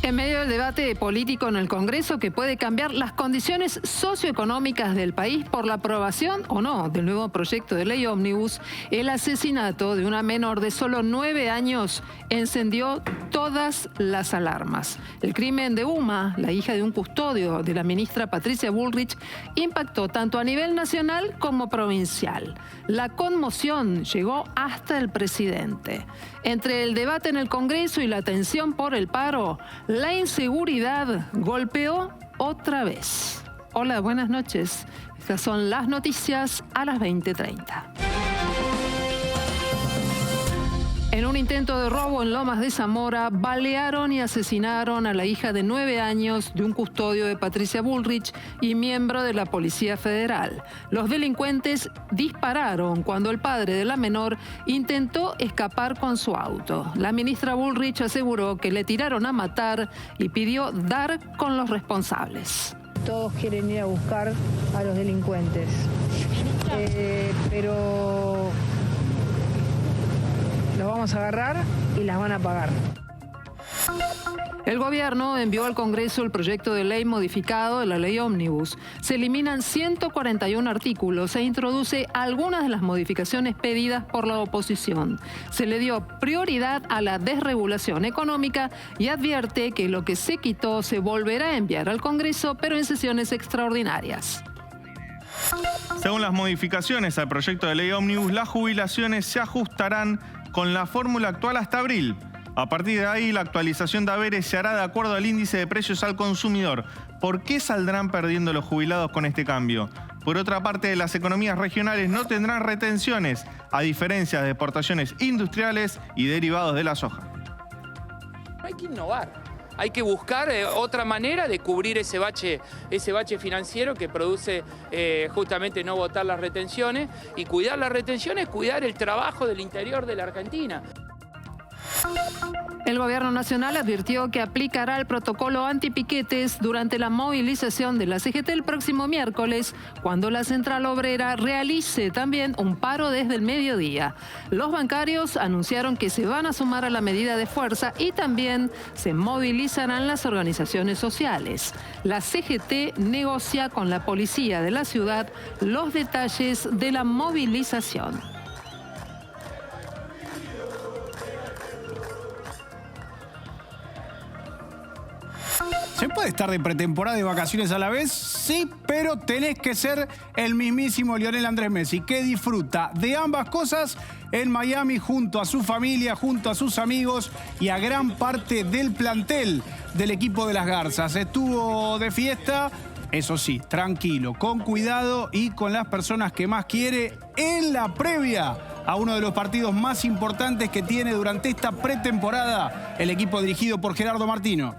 En medio del debate político en el Congreso que puede cambiar las condiciones socioeconómicas del país por la aprobación o no del nuevo proyecto de ley ómnibus, el asesinato de una menor de solo 9 años encendió todas las alarmas. El crimen de Uma, la hija de un custodio de la ministra Patricia Bullrich, impactó tanto a nivel nacional como provincial. La conmoción llegó hasta el presidente. Entre el debate en el Congreso y la tensión por el paro, la inseguridad golpeó otra vez. Hola, buenas noches. Estas son las noticias a las 20:30. En un intento de robo en Lomas de Zamora, balearon y asesinaron a la hija de 9 años de un custodio de Patricia Bullrich y miembro de la Policía Federal. Los delincuentes dispararon cuando el padre de la menor intentó escapar con su auto. La ministra Bullrich aseguró que le tiraron a matar y pidió dar con los responsables. Todos quieren ir a buscar a los delincuentes, pero los vamos a agarrar y las van a pagar. El gobierno envió al Congreso el proyecto de ley modificado de la ley ómnibus. Se eliminan 141 artículos e introduce algunas de las modificaciones pedidas por la oposición. Se le dio prioridad a la desregulación económica y advierte que lo que se quitó se volverá a enviar al Congreso, pero en sesiones extraordinarias. Según las modificaciones al proyecto de ley ómnibus, las jubilaciones se ajustarán con la fórmula actual hasta abril. A partir de ahí, la actualización de haberes se hará de acuerdo al índice de precios al consumidor. ¿Por qué saldrán perdiendo los jubilados con este cambio? Por otra parte, las economías regionales no tendrán retenciones, a diferencia de exportaciones industriales y derivados de la soja. Hay que innovar. Hay que buscar otra manera de cubrir ese bache financiero que produce justamente no votar las retenciones. Y cuidar las retenciones, cuidar el trabajo del interior de la Argentina. El gobierno nacional advirtió que aplicará el protocolo antipiquetes durante la movilización de la CGT el próximo miércoles, cuando la Central Obrera realice también un paro desde el mediodía. Los bancarios anunciaron que se van a sumar a la medida de fuerza y también se movilizarán las organizaciones sociales. La CGT negocia con la policía de la ciudad los detalles de la movilización. ¿Se puede estar de pretemporada y de vacaciones a la vez? Sí, pero tenés que ser el mismísimo Lionel Andrés Messi, que disfruta de ambas cosas en Miami junto a su familia, junto a sus amigos y a gran parte del plantel del equipo de las Garzas. Estuvo de fiesta, eso sí, tranquilo, con cuidado y con las personas que más quiere en la previa a uno de los partidos más importantes que tiene durante esta pretemporada el equipo dirigido por Gerardo Martino.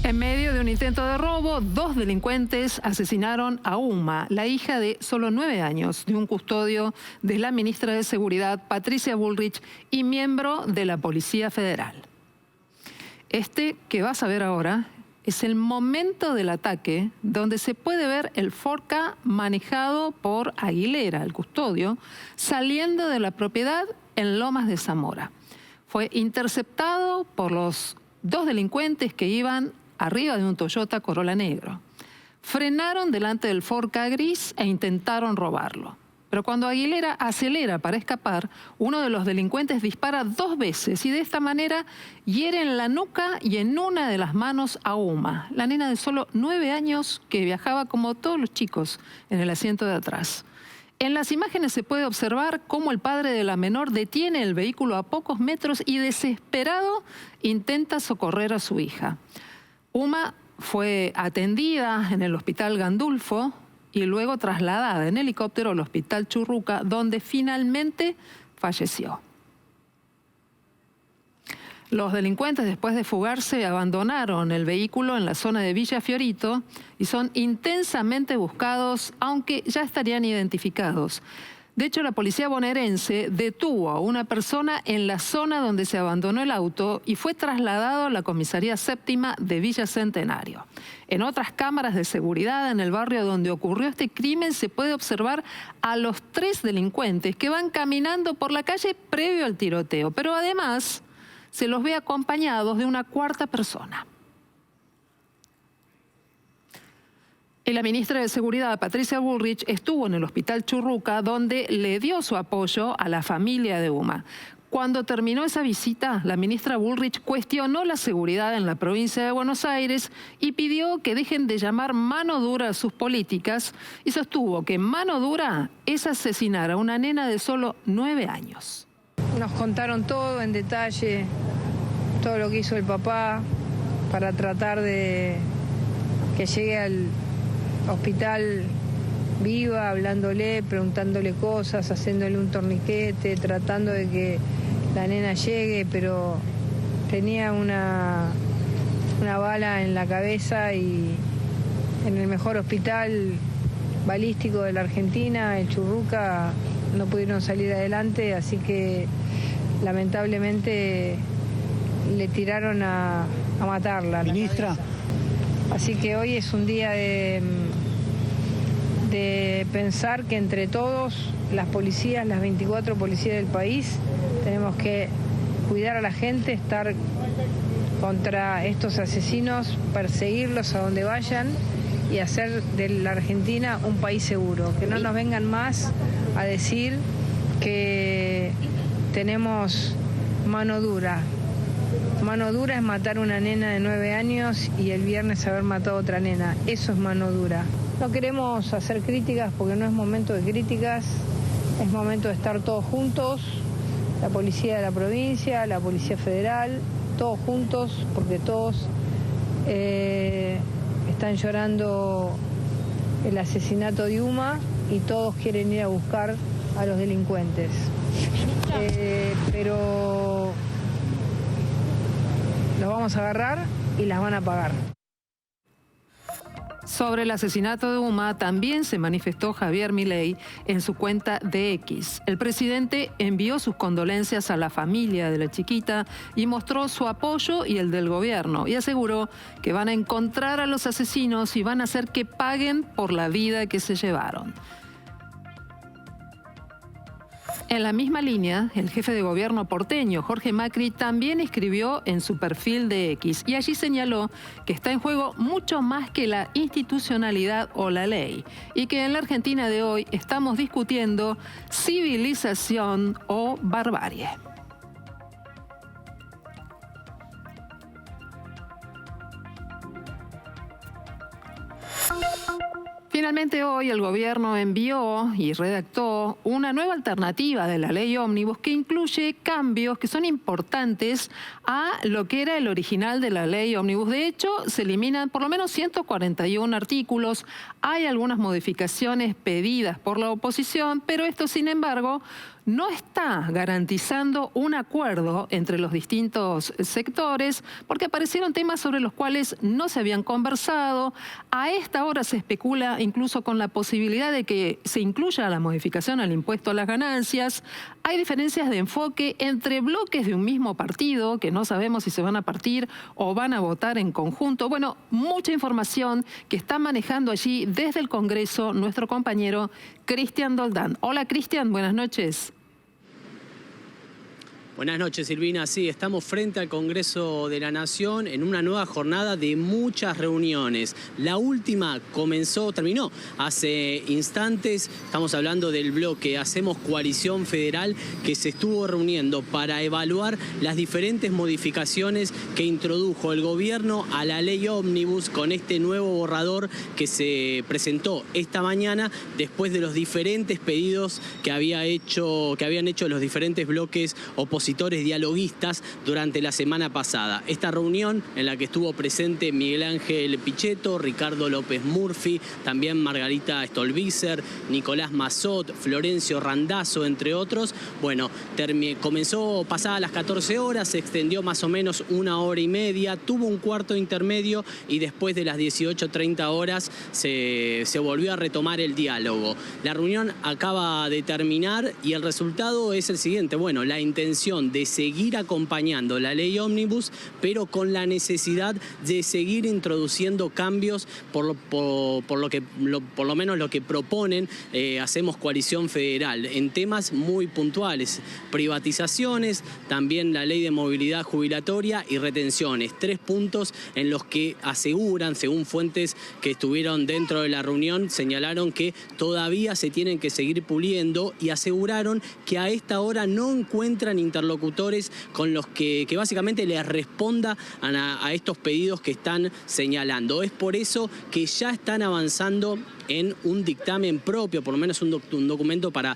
En medio de un intento de robo, 2 delincuentes asesinaron a Uma, la hija de solo 9 años de un custodio de la ministra de Seguridad, Patricia Bullrich, y miembro de la Policía Federal. Este que vas a ver ahora es el momento del ataque donde se puede ver el Ford-Ka manejado por Aguilera, el custodio, saliendo de la propiedad en Lomas de Zamora. Fue interceptado por los 2 delincuentes que iban arriba de un Toyota Corolla negro. Frenaron delante del Ford-Ka gris e intentaron robarlo. Pero cuando Aguilera acelera para escapar, uno de los delincuentes dispara 2 veces y de esta manera hiere en la nuca y en una de las manos a Uma, la nena de solo 9 años que viajaba como todos los chicos en el asiento de atrás. En las imágenes se puede observar cómo el padre de la menor detiene el vehículo a pocos metros y desesperado intenta socorrer a su hija. Uma fue atendida en el Hospital Gandulfo y luego trasladada en helicóptero al Hospital Churruca, donde finalmente falleció. Los delincuentes, después de fugarse, abandonaron el vehículo en la zona de Villa Fiorito y son intensamente buscados, aunque ya estarían identificados. De hecho, la policía bonaerense detuvo a una persona en la zona donde se abandonó el auto y fue trasladado a la comisaría séptima de Villa Centenario. En otras cámaras de seguridad en el barrio donde ocurrió este crimen se puede observar a los 3 delincuentes que van caminando por la calle previo al tiroteo, pero además se los ve acompañados de una 4ª persona. Y la ministra de Seguridad, Patricia Bullrich, estuvo en el Hospital Churruca, donde le dio su apoyo a la familia de Uma. Cuando terminó esa visita, la ministra Bullrich cuestionó la seguridad en la provincia de Buenos Aires y pidió que dejen de llamar mano dura a sus políticas y sostuvo que mano dura es asesinar a una nena de solo 9 años. Nos contaron todo en detalle, todo lo que hizo el papá para tratar de que llegue al hospital viva, hablándole, preguntándole cosas, haciéndole un torniquete, tratando de que la nena llegue, pero tenía una bala en la cabeza y en el mejor hospital balístico de la Argentina, el Churruca, no pudieron salir adelante, así que lamentablemente le tiraron a matarla. Ministra. Así que hoy es un día de pensar que entre todos, las policías, las 24 policías del país, tenemos que cuidar a la gente, estar contra estos asesinos, perseguirlos a donde vayan y hacer de la Argentina un país seguro. Que no nos vengan más a decir que tenemos mano dura. Mano dura es matar a una nena de 9 años y el viernes haber matado a otra nena. Eso es mano dura. No queremos hacer críticas porque no es momento de críticas, es momento de estar todos juntos, la policía de la provincia, la policía federal, todos juntos, porque todos están llorando el asesinato de Uma y todos quieren ir a buscar a los delincuentes. Pero los vamos a agarrar y las van a pagar. Sobre el asesinato de Uma también se manifestó Javier Milei en su cuenta de X. El presidente envió sus condolencias a la familia de la chiquita y mostró su apoyo y el del gobierno y aseguró que van a encontrar a los asesinos y van a hacer que paguen por la vida que se llevaron. En la misma línea, el jefe de gobierno porteño, Jorge Macri, también escribió en su perfil de X y allí señaló que está en juego mucho más que la institucionalidad o la ley y que en la Argentina de hoy estamos discutiendo civilización o barbarie. Finalmente hoy el gobierno envió y redactó una nueva alternativa de la ley ómnibus que incluye cambios que son importantes a lo que era el original de la ley ómnibus. De hecho, se eliminan por lo menos 141 artículos. Hay algunas modificaciones pedidas por la oposición, pero esto, sin embargo, no está garantizando un acuerdo entre los distintos sectores porque aparecieron temas sobre los cuales no se habían conversado. A esta hora se especula incluso con la posibilidad de que se incluya la modificación al impuesto a las ganancias. Hay diferencias de enfoque entre bloques de un mismo partido que no sabemos si se van a partir o van a votar en conjunto. Bueno, mucha información que está manejando allí desde el Congreso nuestro compañero Cristian Doldán. Hola Cristian, buenas noches. Buenas noches, Silvina. Sí, estamos frente al Congreso de la Nación en una nueva jornada de muchas reuniones. La última terminó hace instantes. Estamos hablando del bloque Hacemos Coalición Federal que se estuvo reuniendo para evaluar las diferentes modificaciones que introdujo el gobierno a la ley ómnibus con este nuevo borrador que se presentó esta mañana después de los diferentes pedidos que habían hecho los diferentes bloques opositores opositores dialoguistas durante la semana pasada. Esta reunión en la que estuvo presente Miguel Ángel Pichetto, Ricardo López Murphy, también Margarita Stolbizer, Nicolás Massot, Florencio Randazzo, entre otros. Bueno, comenzó pasadas las 14 horas, se extendió más o menos 1 hora y media, tuvo un cuarto intermedio y después de las 18:30 horas se volvió a retomar el diálogo. La reunión acaba de terminar y el resultado es el siguiente. Bueno, la intención de seguir acompañando la ley ómnibus, pero con la necesidad de seguir introduciendo cambios por lo menos lo que proponen Hacemos Coalición Federal en temas muy puntuales: privatizaciones, también la ley de movilidad jubilatoria y retenciones. 3 puntos en los que aseguran, según fuentes que estuvieron dentro de la reunión, señalaron que todavía se tienen que seguir puliendo y aseguraron que a esta hora no encuentran interlocutores con los que básicamente les responda a estos pedidos que están señalando. Es por eso que ya están avanzando en un dictamen propio, por lo menos un documento para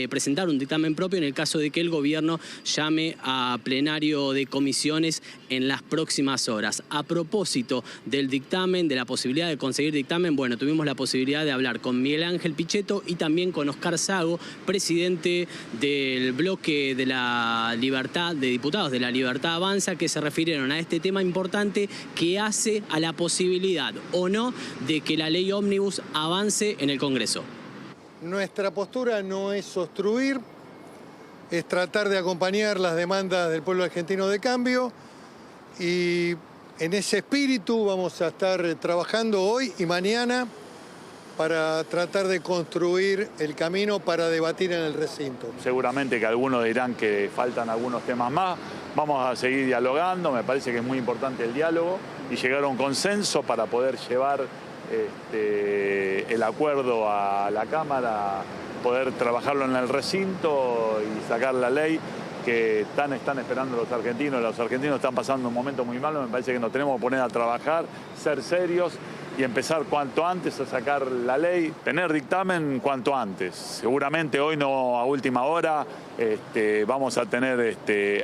presentar un dictamen propio en el caso de que el gobierno llame a plenario de comisiones en las próximas horas. A propósito del dictamen, de la posibilidad de conseguir dictamen, bueno, tuvimos la posibilidad de hablar con Miguel Ángel Pichetto y también con Oscar Sago, presidente del bloque de la Libertad, de diputados de la Libertad Avanza, que se refirieron a este tema importante que hace a la posibilidad o no de que la ley ómnibus avance en el Congreso. Nuestra postura no es obstruir, es tratar de acompañar las demandas del pueblo argentino de cambio, y en ese espíritu vamos a estar trabajando hoy y mañana para tratar de construir el camino para debatir en el recinto. Seguramente que algunos dirán que faltan algunos temas más. Vamos a seguir dialogando, me parece que es muy importante el diálogo y llegar a un consenso para poder llevar el acuerdo a la Cámara, poder trabajarlo en el recinto y sacar la ley que están esperando los argentinos. Los argentinos están pasando un momento muy malo, me parece que nos tenemos que poner a trabajar, ser serios y empezar cuanto antes a sacar la ley, tener dictamen cuanto antes. Seguramente hoy no a última hora, vamos a tener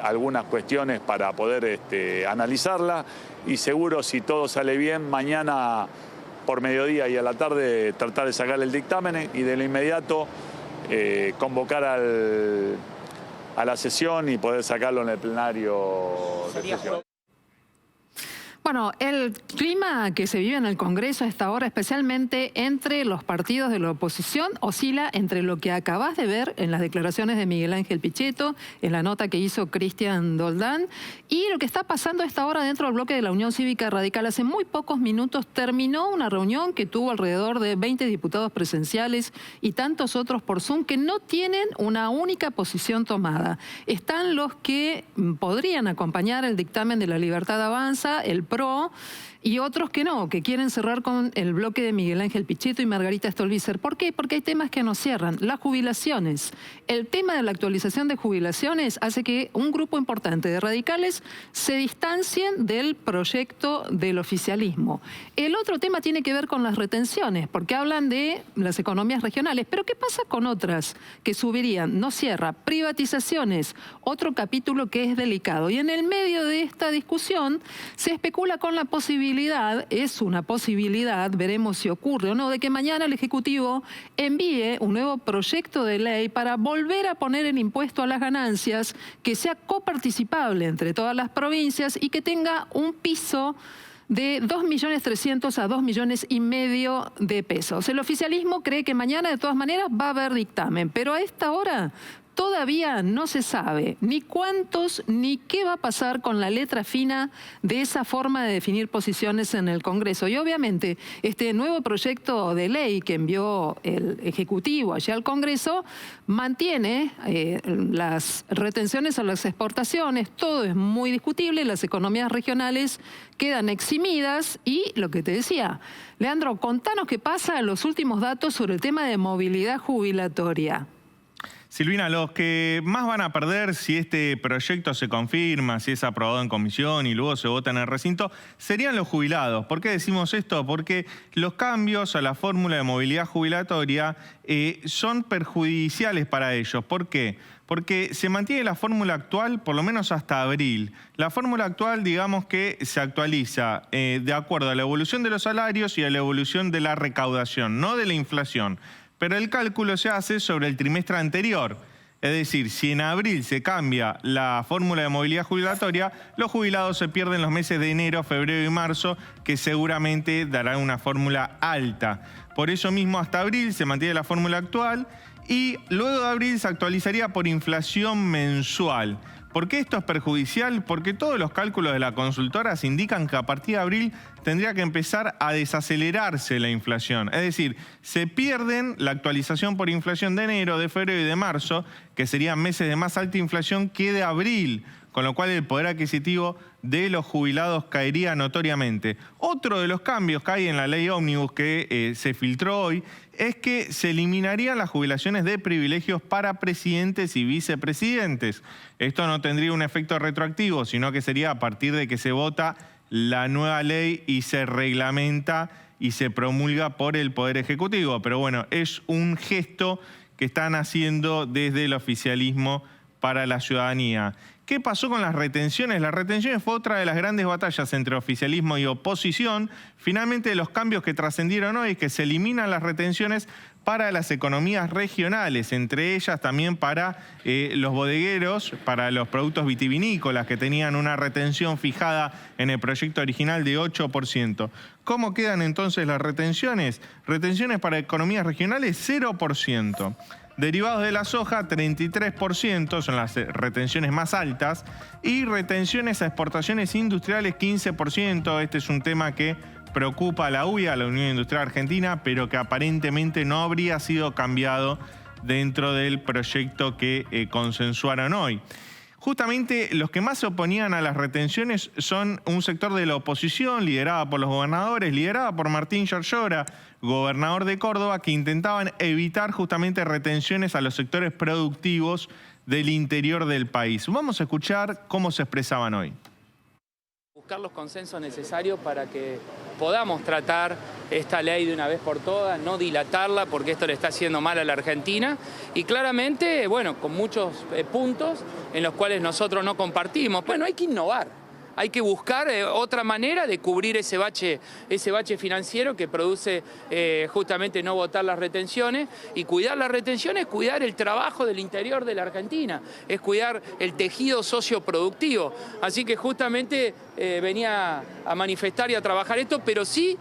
algunas cuestiones para poder analizarla y seguro, si todo sale bien, mañana por mediodía y a la tarde tratar de sacar el dictamen y de lo inmediato convocar a la sesión y poder sacarlo en el plenario de sesión. Bueno, el clima que se vive en el Congreso a esta hora, especialmente entre los partidos de la oposición, oscila entre lo que acabas de ver en las declaraciones de Miguel Ángel Pichetto, en la nota que hizo Cristian Doldán, y lo que está pasando a esta hora dentro del bloque de la Unión Cívica Radical. Hace muy pocos minutos terminó una reunión que tuvo alrededor de 20 diputados presenciales y tantos otros por Zoom que no tienen una única posición tomada. Están los que podrían acompañar el dictamen de la Libertad Avanza, el PRO, y otros que no, que quieren cerrar con el bloque de Miguel Ángel Pichetto y Margarita Stolbizer. ¿Por qué? Porque hay temas que no cierran. Las jubilaciones. El tema de la actualización de jubilaciones hace que un grupo importante de radicales se distancien del proyecto del oficialismo. El otro tema tiene que ver con las retenciones, porque hablan de las economías regionales. Pero ¿qué pasa con otras que subirían? No cierra. Privatizaciones, otro capítulo que es delicado. Y en el medio de esta discusión se especula con la posibilidad, es una posibilidad, veremos si ocurre o no, de que mañana el Ejecutivo envíe un nuevo proyecto de ley para volver a poner el impuesto a las ganancias, que sea coparticipable entre todas las provincias y que tenga un piso de 2.300.000 a 2,5 millones de pesos. El oficialismo cree que mañana de todas maneras va a haber dictamen, pero a esta hora todavía no se sabe ni cuántos ni qué va a pasar con la letra fina de esa forma de definir posiciones en el Congreso. Y obviamente este nuevo proyecto de ley que envió el Ejecutivo allá al Congreso mantiene las retenciones a las exportaciones. Todo es muy discutible, las economías regionales quedan eximidas y lo que te decía, Leandro, contanos qué pasa en los últimos datos sobre el tema de movilidad jubilatoria. Silvina, los que más van a perder si este proyecto se confirma, si es aprobado en comisión y luego se vota en el recinto, serían los jubilados. ¿Por qué decimos esto? Porque los cambios a la fórmula de movilidad jubilatoria son perjudiciales para ellos. ¿Por qué? Porque se mantiene la fórmula actual por lo menos hasta abril. La fórmula actual, digamos que se actualiza de acuerdo a la evolución de los salarios y a la evolución de la recaudación, no de la inflación. Pero el cálculo se hace sobre el trimestre anterior. Es decir, si en abril se cambia la fórmula de movilidad jubilatoria, los jubilados se pierden los meses de enero, febrero y marzo, que seguramente darán una fórmula alta. Por eso mismo, hasta abril se mantiene la fórmula actual y luego de abril se actualizaría por inflación mensual. ¿Por qué esto es perjudicial? Porque todos los cálculos de la consultora indican que a partir de abril tendría que empezar a desacelerarse la inflación. Es decir, se pierden la actualización por inflación de enero, de febrero y de marzo, que serían meses de más alta inflación que de abril, con lo cual el poder adquisitivo de los jubilados caería notoriamente. Otro de los cambios que hay en la ley ómnibus que se filtró hoy es que se eliminarían las jubilaciones de privilegios para presidentes y vicepresidentes. Esto no tendría un efecto retroactivo, sino que sería a partir de que se vota la nueva ley y se reglamenta y se promulga por el Poder Ejecutivo. Pero bueno, es un gesto que están haciendo desde el oficialismo para la ciudadanía. ¿Qué pasó con las retenciones? Las retenciones fue otra de las grandes batallas entre oficialismo y oposición. Finalmente, los cambios que trascendieron hoy es que se eliminan las retenciones para las economías regionales, entre ellas también para los bodegueros, para los productos vitivinícolas que tenían una retención fijada en el proyecto original de 8%. ¿Cómo quedan entonces las retenciones? Retenciones para economías regionales, 0%. Derivados de la soja, 33%, son las retenciones más altas, y retenciones a exportaciones industriales, 15%. Este es un tema que preocupa a la UIA, a la Unión Industrial Argentina, pero que aparentemente no habría sido cambiado dentro del proyecto que consensuaron hoy. Justamente los que más se oponían a las retenciones son un sector de la oposición, liderada por los gobernadores, liderada por Martín Yarlora, gobernador de Córdoba, que intentaban evitar justamente retenciones a los sectores productivos del interior del país. Vamos a escuchar cómo se expresaban hoy. Buscar los consensos necesarios para que podamos tratar esta ley de una vez por todas, no dilatarla porque esto le está haciendo mal a la Argentina y claramente, bueno, con muchos puntos en los cuales nosotros no compartimos. Bueno, hay que innovar. Hay que buscar otra manera de cubrir ese bache financiero que produce justamente no votar las retenciones. Y cuidar las retenciones es cuidar el trabajo del interior de la Argentina, es cuidar el tejido socioproductivo. Así que justamente venía a manifestar y a trabajar esto, pero sí,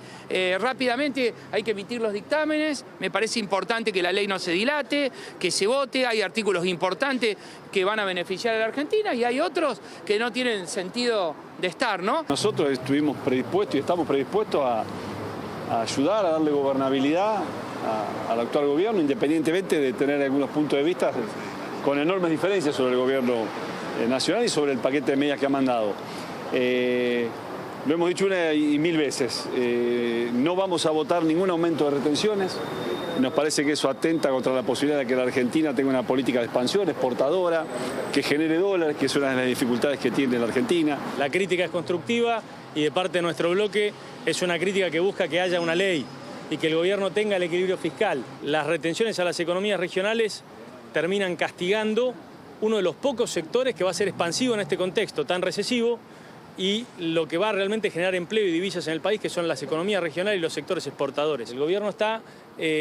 rápidamente hay que emitir los dictámenes. Me parece importante que la ley no se dilate, que se vote. Hay artículos importantes que van a beneficiar a la Argentina y hay otros que no tienen sentido de estar, ¿no? Nosotros estuvimos predispuestos y estamos predispuestos a ayudar, a darle gobernabilidad al actual gobierno, independientemente de tener algunos puntos de vista con enormes diferencias sobre el gobierno nacional y sobre el paquete de medidas que ha mandado. Lo hemos dicho una y mil veces, no vamos a votar ningún aumento de retenciones. Nos parece que eso atenta contra la posibilidad de que la Argentina tenga una política de expansión, exportadora, que genere dólares, que es una de las dificultades que tiene la Argentina. La crítica es constructiva y de parte de nuestro bloque es una crítica que busca que haya una ley y que el gobierno tenga el equilibrio fiscal. Las retenciones a las economías regionales terminan castigando uno de los pocos sectores que va a ser expansivo en este contexto tan recesivo y lo que va a realmente generar empleo y divisas en el país, que son las economías regionales y los sectores exportadores. El gobierno está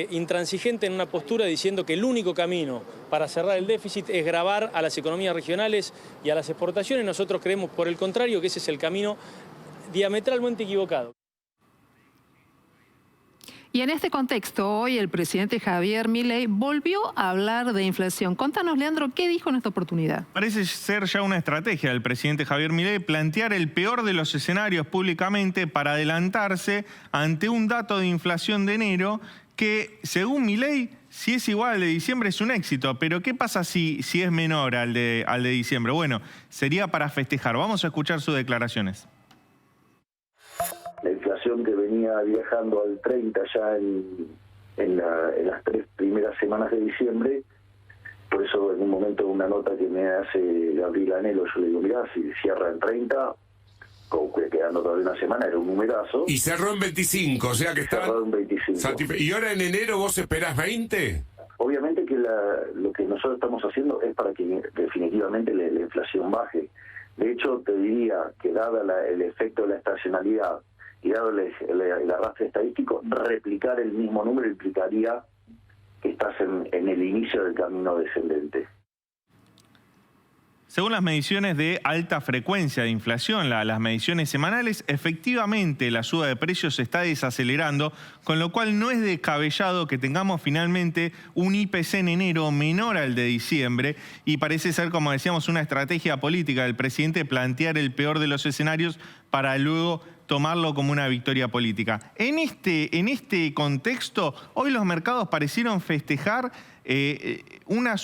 intransigente en una postura diciendo que el único camino para cerrar el déficit es gravar a las economías regionales y a las exportaciones. Nosotros creemos, por el contrario, que ese es el camino diametralmente equivocado. Y en este contexto, hoy el presidente Javier Milei volvió a hablar de inflación. Contanos, Leandro, ¿qué dijo en esta oportunidad? Parece ser ya una estrategia del presidente Javier Milei plantear el peor de los escenarios públicamente para adelantarse ante un dato de inflación de enero que, según Milei, si es igual al de diciembre es un éxito. Pero ¿qué pasa si es menor al de diciembre? Bueno, sería para festejar. Vamos a escuchar sus declaraciones. La inflación que venía viajando al 30 ya en las 3 primeras semanas de diciembre, por eso en un momento una nota que me hace Gabriel Anelo, yo le digo, mirá, si cierra en 30, quedando todavía una semana, era un numerazo. Y cerró en 25, o sea que está... Cerró en 25. ¿Y ahora en enero vos esperás 20? Obviamente que lo que nosotros estamos haciendo es para que definitivamente la inflación baje. De hecho, te diría que dado el efecto de la estacionalidad y dado el arrastre estadístico, replicar el mismo número implicaría que estás en el inicio del camino descendente. Según las mediciones de alta frecuencia de inflación, las mediciones semanales, efectivamente la suba de precios se está desacelerando, con lo cual no es descabellado que tengamos finalmente un IPC en enero menor al de diciembre, y parece ser, como decíamos, una estrategia política del presidente plantear el peor de los escenarios para luego tomarlo como una victoria política. En este contexto, hoy los mercados parecieron festejar un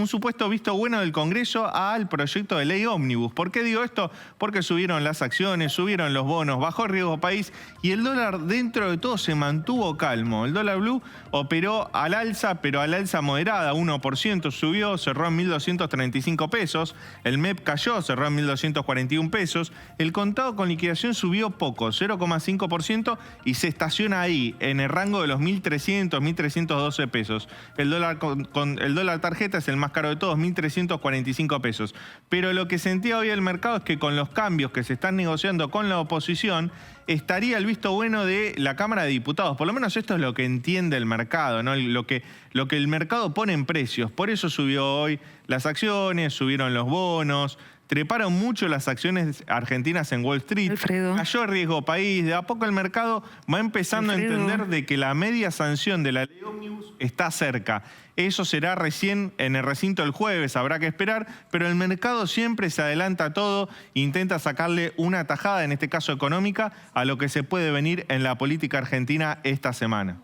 supuesto visto bueno del Congreso al proyecto de ley ómnibus. ¿Por qué digo esto? Porque subieron las acciones, subieron los bonos, bajó el riesgo país y el dólar dentro de todo se mantuvo calmo. El dólar blue operó al alza, pero al alza moderada, 1% subió, cerró en 1.235 pesos. El MEP cayó, cerró en 1.241 pesos. El contado con liquidación subió poco, 0,5%, y se estaciona ahí, en el rango de los 1.300, 1.312 pesos. El dólar tarjeta es el más caro de todos, 1.345 pesos. Pero lo que sentía hoy el mercado es que con los cambios que se están negociando con la oposición, estaría el visto bueno de la Cámara de Diputados. Por lo menos esto es lo que entiende el mercado, ¿no? Lo que el mercado pone en precios. Por eso subió hoy las acciones, subieron los bonos, treparon mucho las acciones argentinas en Wall Street. Alfredo. Cayó el riesgo país. De a poco el mercado va empezando a entender de que la media sanción de la ley ómnibus está cerca. Eso será recién en el recinto el jueves, habrá que esperar, pero el mercado siempre se adelanta a todo e intenta sacarle una tajada, en este caso económica, a lo que se puede venir en la política argentina esta semana.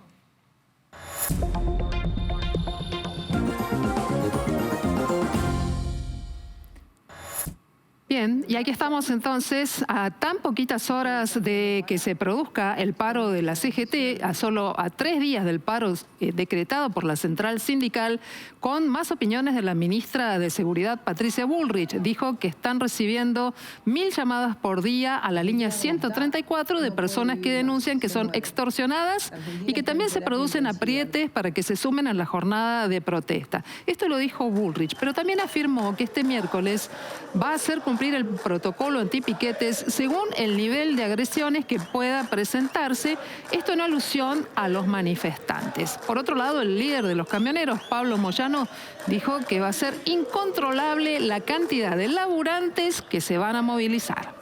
Bien, y aquí estamos entonces a tan poquitas horas de que se produzca el paro de la CGT, a 3 días del paro decretado por la central sindical, con más opiniones de la ministra de Seguridad, Patricia Bullrich. Dijo que están recibiendo 1000 llamadas por día a la línea 134 de personas que denuncian que son extorsionadas y que también se producen aprietes para que se sumen a la jornada de protesta. Esto lo dijo Bullrich, pero también afirmó que este miércoles va a hacer cumplir el protocolo antipiquetes según el nivel de agresiones que pueda presentarse, esto en alusión a los manifestantes. Por otro lado, el líder de los camioneros, Pablo Moyano, dijo que va a ser incontrolable la cantidad de laburantes que se van a movilizar.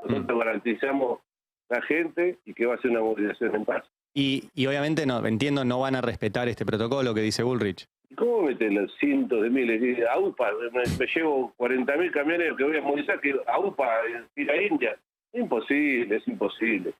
Nosotros garantizamos la gente y que va a ser una movilización en paz. Y obviamente, no entiendo, no van a respetar este protocolo que dice Bullrich. ¿Cómo meten los cientos de miles? A UPA, me llevo 40.000 camiones que voy a movilizar, que a UPA, ir a India. Es imposible.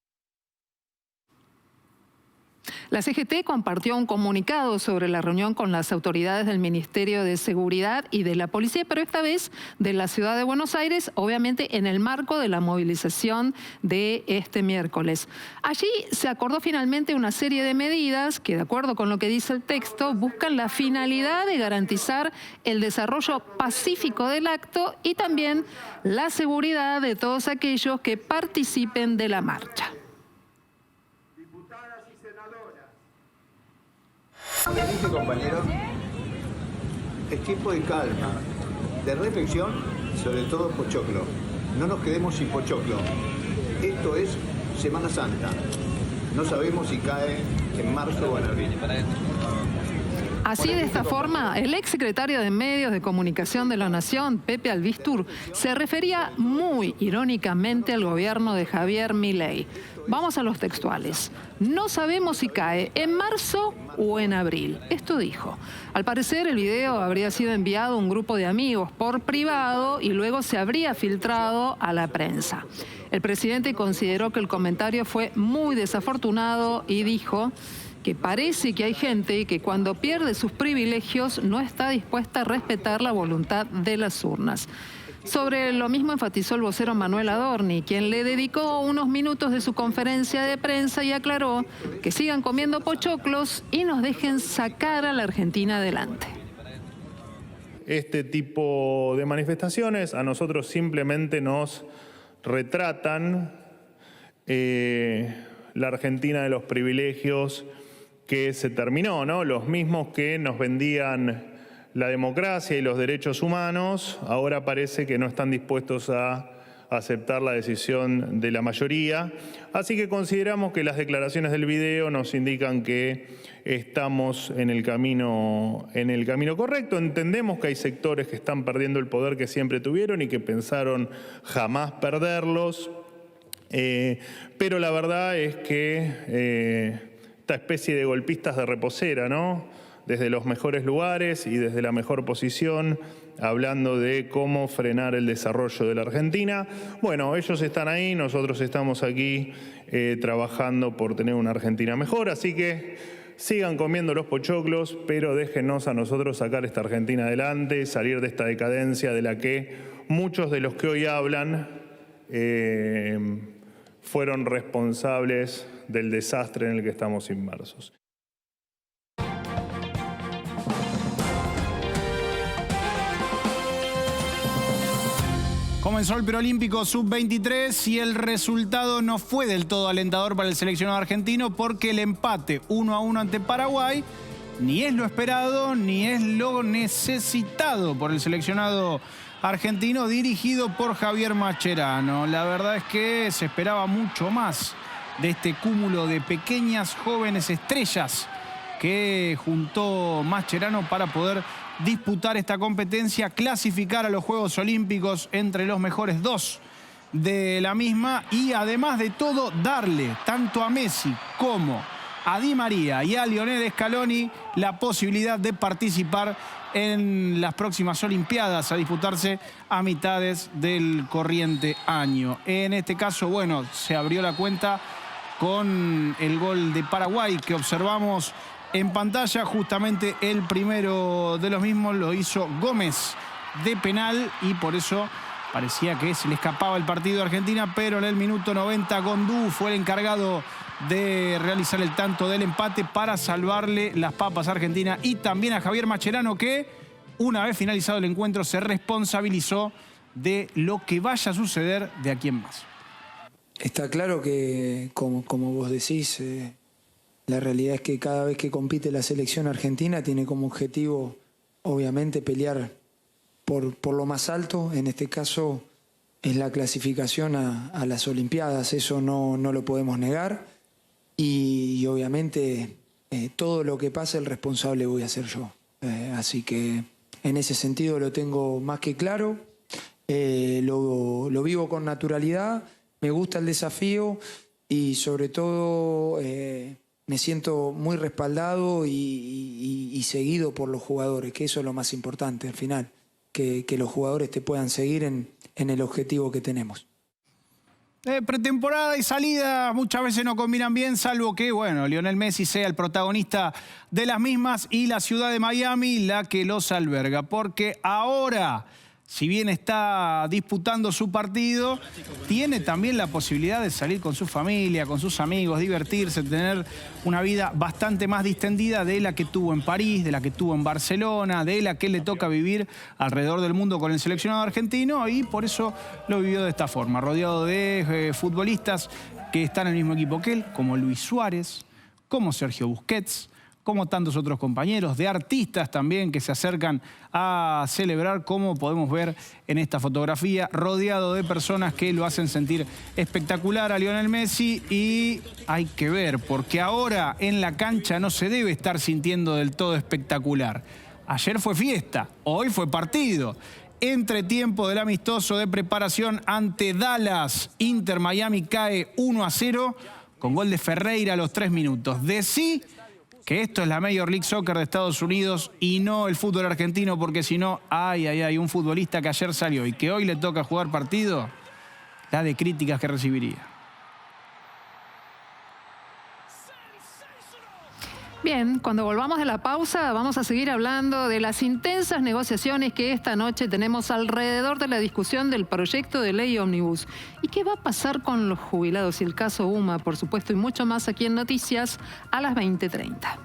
La CGT compartió un comunicado sobre la reunión con las autoridades del Ministerio de Seguridad y de la Policía, pero esta vez de la Ciudad de Buenos Aires, obviamente en el marco de la movilización de este miércoles. Allí se acordó finalmente una serie de medidas que, de acuerdo con lo que dice el texto, buscan la finalidad de garantizar el desarrollo pacífico del acto y también la seguridad de todos aquellos que participen de la marcha. Este compañero, es tiempo de calma, de reflexión, sobre todo pochoclo. No nos quedemos sin pochoclo. Esto es Semana Santa. No sabemos si cae en marzo o en abril. Así, de esta forma, el exsecretario de Medios de Comunicación de la Nación, Pepe Albistur, se refería muy irónicamente al gobierno de Javier Milei. Vamos a los textuales. No sabemos si cae en marzo o en abril. Esto dijo. Al parecer, el video habría sido enviado a un grupo de amigos por privado y luego se habría filtrado a la prensa. El presidente consideró que el comentario fue muy desafortunado y dijo que parece que hay gente que cuando pierde sus privilegios no está dispuesta a respetar la voluntad de las urnas. Sobre lo mismo enfatizó el vocero Manuel Adorni, quien le dedicó unos minutos de su conferencia de prensa y aclaró que sigan comiendo pochoclos y nos dejen sacar a la Argentina adelante. Este tipo de manifestaciones a nosotros simplemente nos retratan la Argentina de los privilegios que se terminó, ¿no? Los mismos que nos vendían la democracia y los derechos humanos, ahora parece que no están dispuestos a aceptar la decisión de la mayoría. Así que consideramos que las declaraciones del video nos indican que estamos en el camino correcto. Entendemos que hay sectores que están perdiendo el poder que siempre tuvieron y que pensaron jamás perderlos. Pero la verdad es que esta especie de golpistas de reposera, ¿no? Desde los mejores lugares y desde la mejor posición, hablando de cómo frenar el desarrollo de la Argentina. Bueno, ellos están ahí, nosotros estamos aquí trabajando por tener una Argentina mejor, así que sigan comiendo los pochoclos, pero déjenos a nosotros sacar esta Argentina adelante, salir de esta decadencia de la que muchos de los que hoy hablan fueron responsables del desastre en el que estamos inmersos. Comenzó el preolímpico sub-23 y el resultado no fue del todo alentador para el seleccionado argentino porque el empate 1-1 ante Paraguay ni es lo esperado ni es lo necesitado por el seleccionado argentino dirigido por Javier Mascherano. La verdad es que se esperaba mucho más de este cúmulo de pequeñas jóvenes estrellas que juntó Mascherano para poder disputar esta competencia, clasificar a los Juegos Olímpicos entre los mejores 2 de la misma y además de todo darle tanto a Messi como a Di María y a Lionel Scaloni la posibilidad de participar en las próximas Olimpiadas a disputarse a mitades del corriente año. En este caso, bueno, se abrió la cuenta con el gol de Paraguay que observamos en pantalla. Justamente el primero de los mismos lo hizo Gómez de penal y por eso parecía que se le escapaba el partido a Argentina, pero en el minuto 90 Gondú fue el encargado de realizar el tanto del empate para salvarle las papas a Argentina y también a Javier Mascherano, que una vez finalizado el encuentro se responsabilizó de lo que vaya a suceder de aquí en más. Está claro que, como vos decís, la realidad es que cada vez que compite la selección argentina tiene como objetivo, obviamente, pelear por lo más alto. En este caso es la clasificación a las Olimpiadas, eso no lo podemos negar. Y obviamente todo lo que pase el responsable voy a ser yo. Así que en ese sentido lo tengo más que claro. Lo vivo con naturalidad, me gusta el desafío y sobre todo me siento muy respaldado y seguido por los jugadores, que eso es lo más importante al final, que los jugadores te puedan seguir en el objetivo que tenemos. Pretemporada y salida muchas veces no combinan bien, salvo que, bueno, Lionel Messi sea el protagonista de las mismas y la ciudad de Miami la que los alberga. Porque ahora, si bien está disputando su partido, tiene también la posibilidad de salir con su familia, con sus amigos, divertirse, tener una vida bastante más distendida de la que tuvo en París, de la que tuvo en Barcelona, de la que le toca vivir alrededor del mundo con el seleccionado argentino, y por eso lo vivió de esta forma, rodeado de futbolistas que están en el mismo equipo que él, como Luis Suárez, como Sergio Busquets, como tantos otros compañeros, de artistas también que se acercan a celebrar, como podemos ver en esta fotografía, rodeado de personas que lo hacen sentir espectacular a Lionel Messi. Y hay que ver, porque ahora en la cancha no se debe estar sintiendo del todo espectacular. Ayer fue fiesta, hoy fue partido. Entretiempo del amistoso de preparación ante Dallas. Inter Miami cae 1-0 con gol de Ferreira a los 3 minutos. De sí que esto es la Major League Soccer de Estados Unidos y no el fútbol argentino, porque si no, hay un futbolista que ayer salió y que hoy le toca jugar partido, la de críticas que recibiría. Bien, cuando volvamos de la pausa vamos a seguir hablando de las intensas negociaciones que esta noche tenemos alrededor de la discusión del proyecto de ley ómnibus. ¿Y qué va a pasar con los jubilados y el caso UMA, por supuesto, y mucho más aquí en Noticias a las 20:30?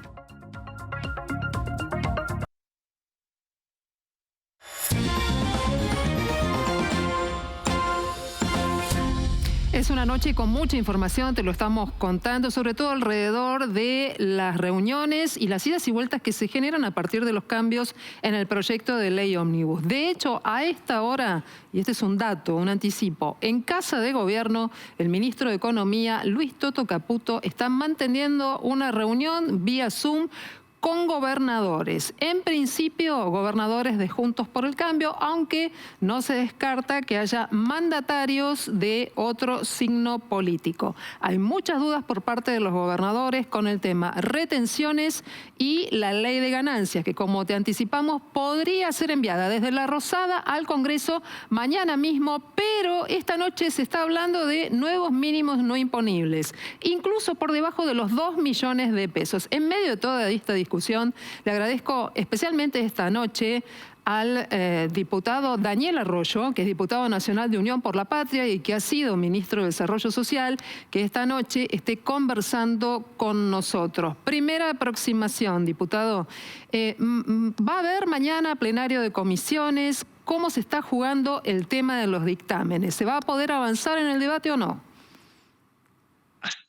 Es una noche con mucha información, te lo estamos contando, sobre todo alrededor de las reuniones y las idas y vueltas que se generan a partir de los cambios en el proyecto de ley ómnibus. De hecho, a esta hora, y este es un dato, un anticipo, en Casa de Gobierno, el ministro de Economía, Luis Toto Caputo, está manteniendo una reunión vía Zoom con gobernadores. En principio, gobernadores de Juntos por el Cambio, aunque no se descarta que haya mandatarios de otro signo político. Hay muchas dudas por parte de los gobernadores con el tema retenciones y la ley de ganancias, que como te anticipamos, podría ser enviada desde la Rosada al Congreso mañana mismo, pero esta noche se está hablando de nuevos mínimos no imponibles, incluso por debajo de los 2 millones de pesos. En medio de toda esta discusión, le agradezco especialmente esta noche al diputado Daniel Arroyo, que es diputado nacional de Unión por la Patria y que ha sido ministro de Desarrollo Social, que esta noche esté conversando con nosotros. Primera aproximación, diputado. ¿Va a haber mañana plenario de comisiones? ¿Cómo se está jugando el tema de los dictámenes? ¿Se va a poder avanzar en el debate o no?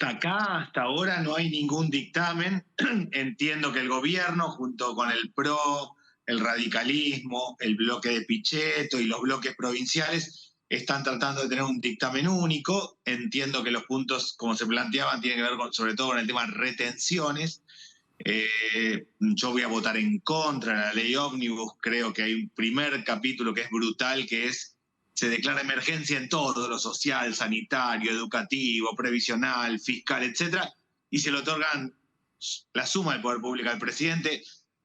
Hasta ahora no hay ningún dictamen. Entiendo que el gobierno, junto con el PRO, el radicalismo, el bloque de Pichetto y los bloques provinciales, están tratando de tener un dictamen único. Entiendo que los puntos, como se planteaban, tienen que ver sobre todo con el tema retenciones. Yo voy a votar en contra de la ley ómnibus. Creo que hay un primer capítulo que es brutal, que es: se declara emergencia en todo, lo social, sanitario, educativo, previsional, fiscal, etcétera, y se le otorgan la suma del poder público al presidente,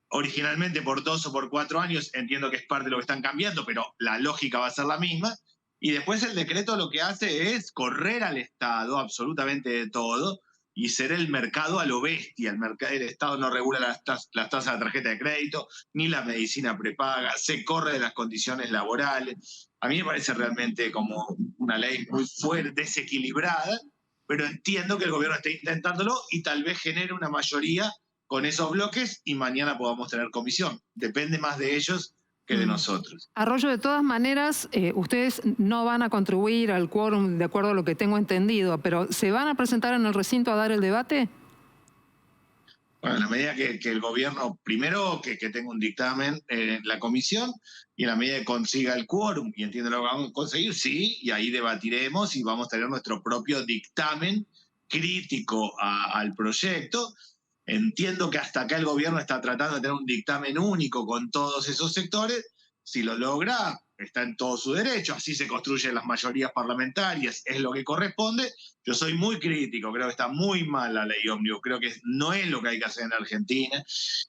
originalmente por 2 o por 4 años. Entiendo que es parte de lo que están cambiando, pero la lógica va a ser la misma. Y después el decreto lo que hace es correr al Estado absolutamente de todo y ser el mercado a lo bestia. El Estado no regula las tasas de tarjeta de crédito, ni la medicina prepaga, se corre de las condiciones laborales. A mí me parece realmente como una ley muy fuerte, desequilibrada, pero entiendo que el gobierno está intentándolo y tal vez genere una mayoría con esos bloques y mañana podamos tener comisión. Depende más de ellos que de nosotros. Arroyo, de todas maneras, ustedes no van a contribuir al quórum, de acuerdo a lo que tengo entendido, pero ¿se van a presentar en el recinto a dar el debate? Bueno, en la medida que el gobierno, primero que tenga un dictamen en la comisión, y en la medida que consiga el quórum, y entiendo lo que vamos a conseguir, sí, y ahí debatiremos y vamos a tener nuestro propio dictamen crítico al proyecto. Entiendo que hasta acá el gobierno está tratando de tener un dictamen único con todos esos sectores. Si lo logra, está en todo su derecho. Así se construyen las mayorías parlamentarias, es lo que corresponde. Yo soy muy crítico, creo que está muy mal la ley ómnibus, creo que no es lo que hay que hacer en Argentina,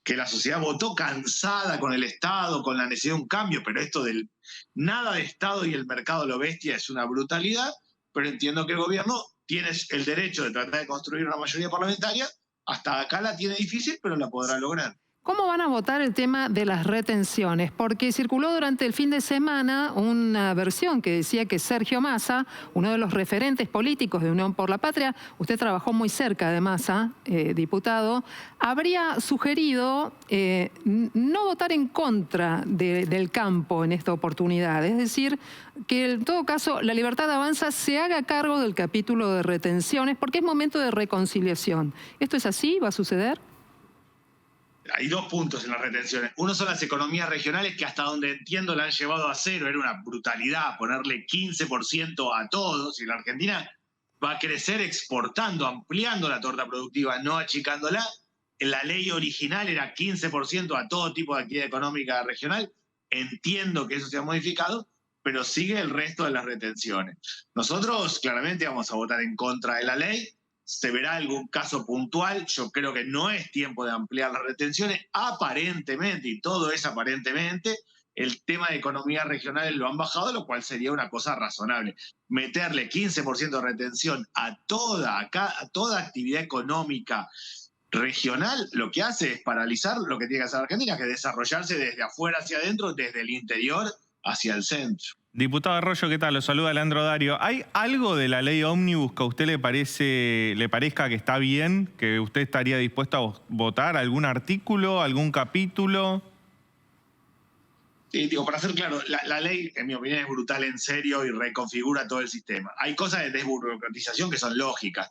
que la sociedad votó cansada con el Estado, con la necesidad de un cambio, pero esto del nada de Estado y el mercado a lo bestia es una brutalidad. Pero entiendo que el gobierno tiene el derecho de tratar de construir una mayoría parlamentaria. Hasta acá la tiene difícil, pero la podrá lograr. ¿Cómo van a votar el tema de las retenciones? Porque circuló durante el fin de semana una versión que decía que Sergio Massa, uno de los referentes políticos de Unión por la Patria, usted trabajó muy cerca de Massa, diputado, habría sugerido no votar en contra del campo en esta oportunidad. Es decir, que en todo caso la Libertad Avanza se haga cargo del capítulo de retenciones porque es momento de reconciliación. ¿Esto es así? ¿Va a suceder? Hay 2 puntos en las retenciones. Uno son las economías regionales, que hasta donde entiendo la han llevado a 0. Era una brutalidad ponerle 15% a todos. Y la Argentina va a crecer exportando, ampliando la torta productiva, no achicándola. La ley original era 15% a todo tipo de actividad económica regional. Entiendo que eso se ha modificado, pero sigue el resto de las retenciones. Nosotros claramente vamos a votar en contra de la ley. Se verá algún caso puntual. Yo creo que no es tiempo de ampliar las retenciones. Aparentemente, y todo es aparentemente, el tema de economías regionales lo han bajado, lo cual sería una cosa razonable. Meterle 15% de retención a toda actividad económica regional lo que hace es paralizar lo que tiene que hacer Argentina, que es desarrollarse desde afuera hacia adentro, desde el interior hacia el centro. Diputado Arroyo, ¿qué tal? Lo saluda Leandro Dario. ¿Hay algo de la ley ómnibus que a usted le parezca que está bien, que usted estaría dispuesto a votar? ¿Algún artículo, algún capítulo? Sí, digo, para ser claro, la ley, en mi opinión, es brutal en serio y reconfigura todo el sistema. Hay cosas de desburocratización que son lógicas.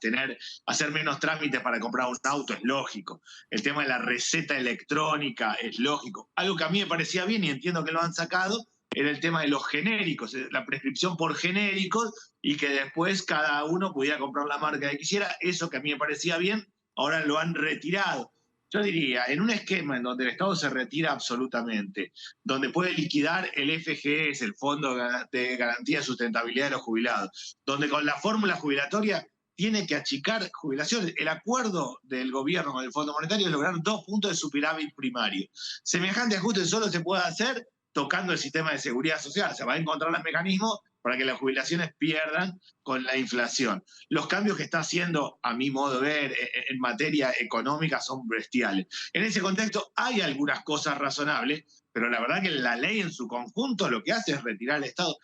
Hacer menos trámites para comprar un auto es lógico. El tema de la receta electrónica es lógico. Algo que a mí me parecía bien y entiendo que lo han sacado era el tema de los genéricos, la prescripción por genéricos y que después cada uno pudiera comprar la marca que quisiera. Eso que a mí me parecía bien, ahora lo han retirado. Yo diría, en un esquema en donde el Estado se retira absolutamente, donde puede liquidar el FGS, el Fondo de Garantía de Sustentabilidad de los Jubilados, donde con la fórmula jubilatoria tiene que achicar jubilaciones. El acuerdo del gobierno con el Fondo Monetario es lograr 2 puntos de superávit primario. Semejante ajuste solo se puede hacer tocando el sistema de seguridad social. Se va a encontrar los mecanismos para que las jubilaciones pierdan con la inflación. Los cambios que está haciendo, a mi modo de ver, en materia económica son bestiales. En ese contexto hay algunas cosas razonables, pero la verdad que la ley en su conjunto lo que hace es retirar al Estado.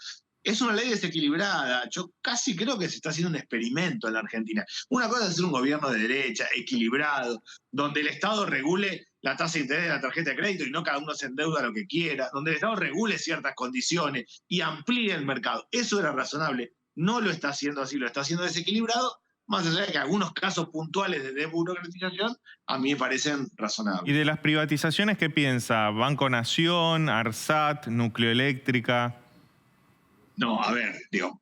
Es una ley desequilibrada. Yo casi creo que se está haciendo un experimento en la Argentina. Una cosa es ser un gobierno de derecha, equilibrado, donde el Estado regule la tasa de interés de la tarjeta de crédito y no cada uno se endeuda lo que quiera, donde el Estado regule ciertas condiciones y amplíe el mercado. Eso era razonable. No lo está haciendo así, lo está haciendo desequilibrado, más allá de que algunos casos puntuales de desburocratización a mí me parecen razonables. ¿Y de las privatizaciones qué piensa? ¿Banco Nación, ARSAT, Nucleoeléctrica? No, a ver, digo,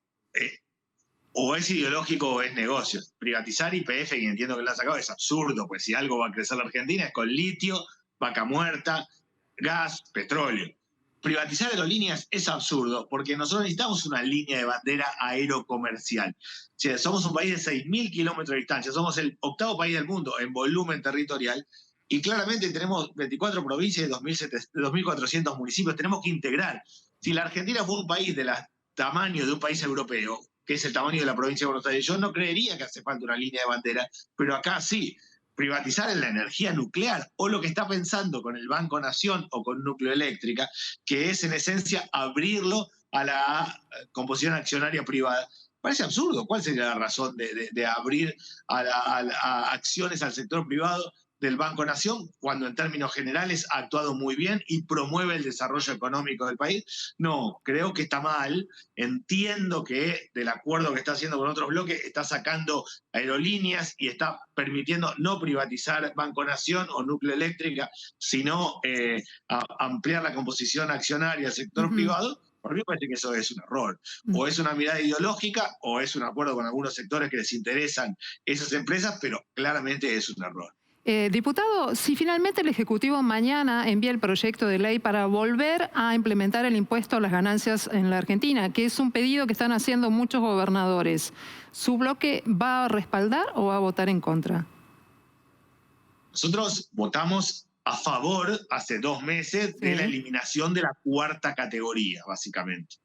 o es ideológico o es negocio. Privatizar YPF, que entiendo que lo ha sacado, es absurdo, pues si algo va a crecer la Argentina es con litio, vaca muerta, gas, petróleo. Privatizar aerolíneas es absurdo, porque nosotros necesitamos una línea de bandera aerocomercial. O sea, somos un país de 6.000 kilómetros de distancia, somos el 8º país del mundo en volumen territorial, y claramente tenemos 24 provincias y 2.400 municipios, tenemos que integrar. Si la Argentina fuera un país del tamaño de un país europeo, que es el tamaño de la provincia de Buenos Aires, yo no creería que hace falta una línea de bandera, pero acá sí. Privatizar en la energía nuclear, o lo que está pensando con el Banco Nación o con Nucleoeléctrica, que es en esencia abrirlo a la composición accionaria privada. Parece absurdo. ¿Cuál sería la razón de abrir a acciones al sector privado del Banco Nación, cuando en términos generales ha actuado muy bien y promueve el desarrollo económico del país? No, creo que está mal. Entiendo que del acuerdo que está haciendo con otros bloques está sacando aerolíneas y está permitiendo no privatizar Banco Nación o Nucleoeléctrica, sino ampliar la composición accionaria del sector privado. Por mí me parece que eso es un error. O es una mirada ideológica o es un acuerdo con algunos sectores que les interesan esas empresas, pero claramente es un error. Diputado, si finalmente el Ejecutivo mañana envía el proyecto de ley para volver a implementar el impuesto a las ganancias en la Argentina, que es un pedido que están haciendo muchos gobernadores, ¿su bloque va a respaldar o va a votar en contra? Nosotros votamos a favor hace 2 meses de la eliminación de la 4ª categoría, básicamente,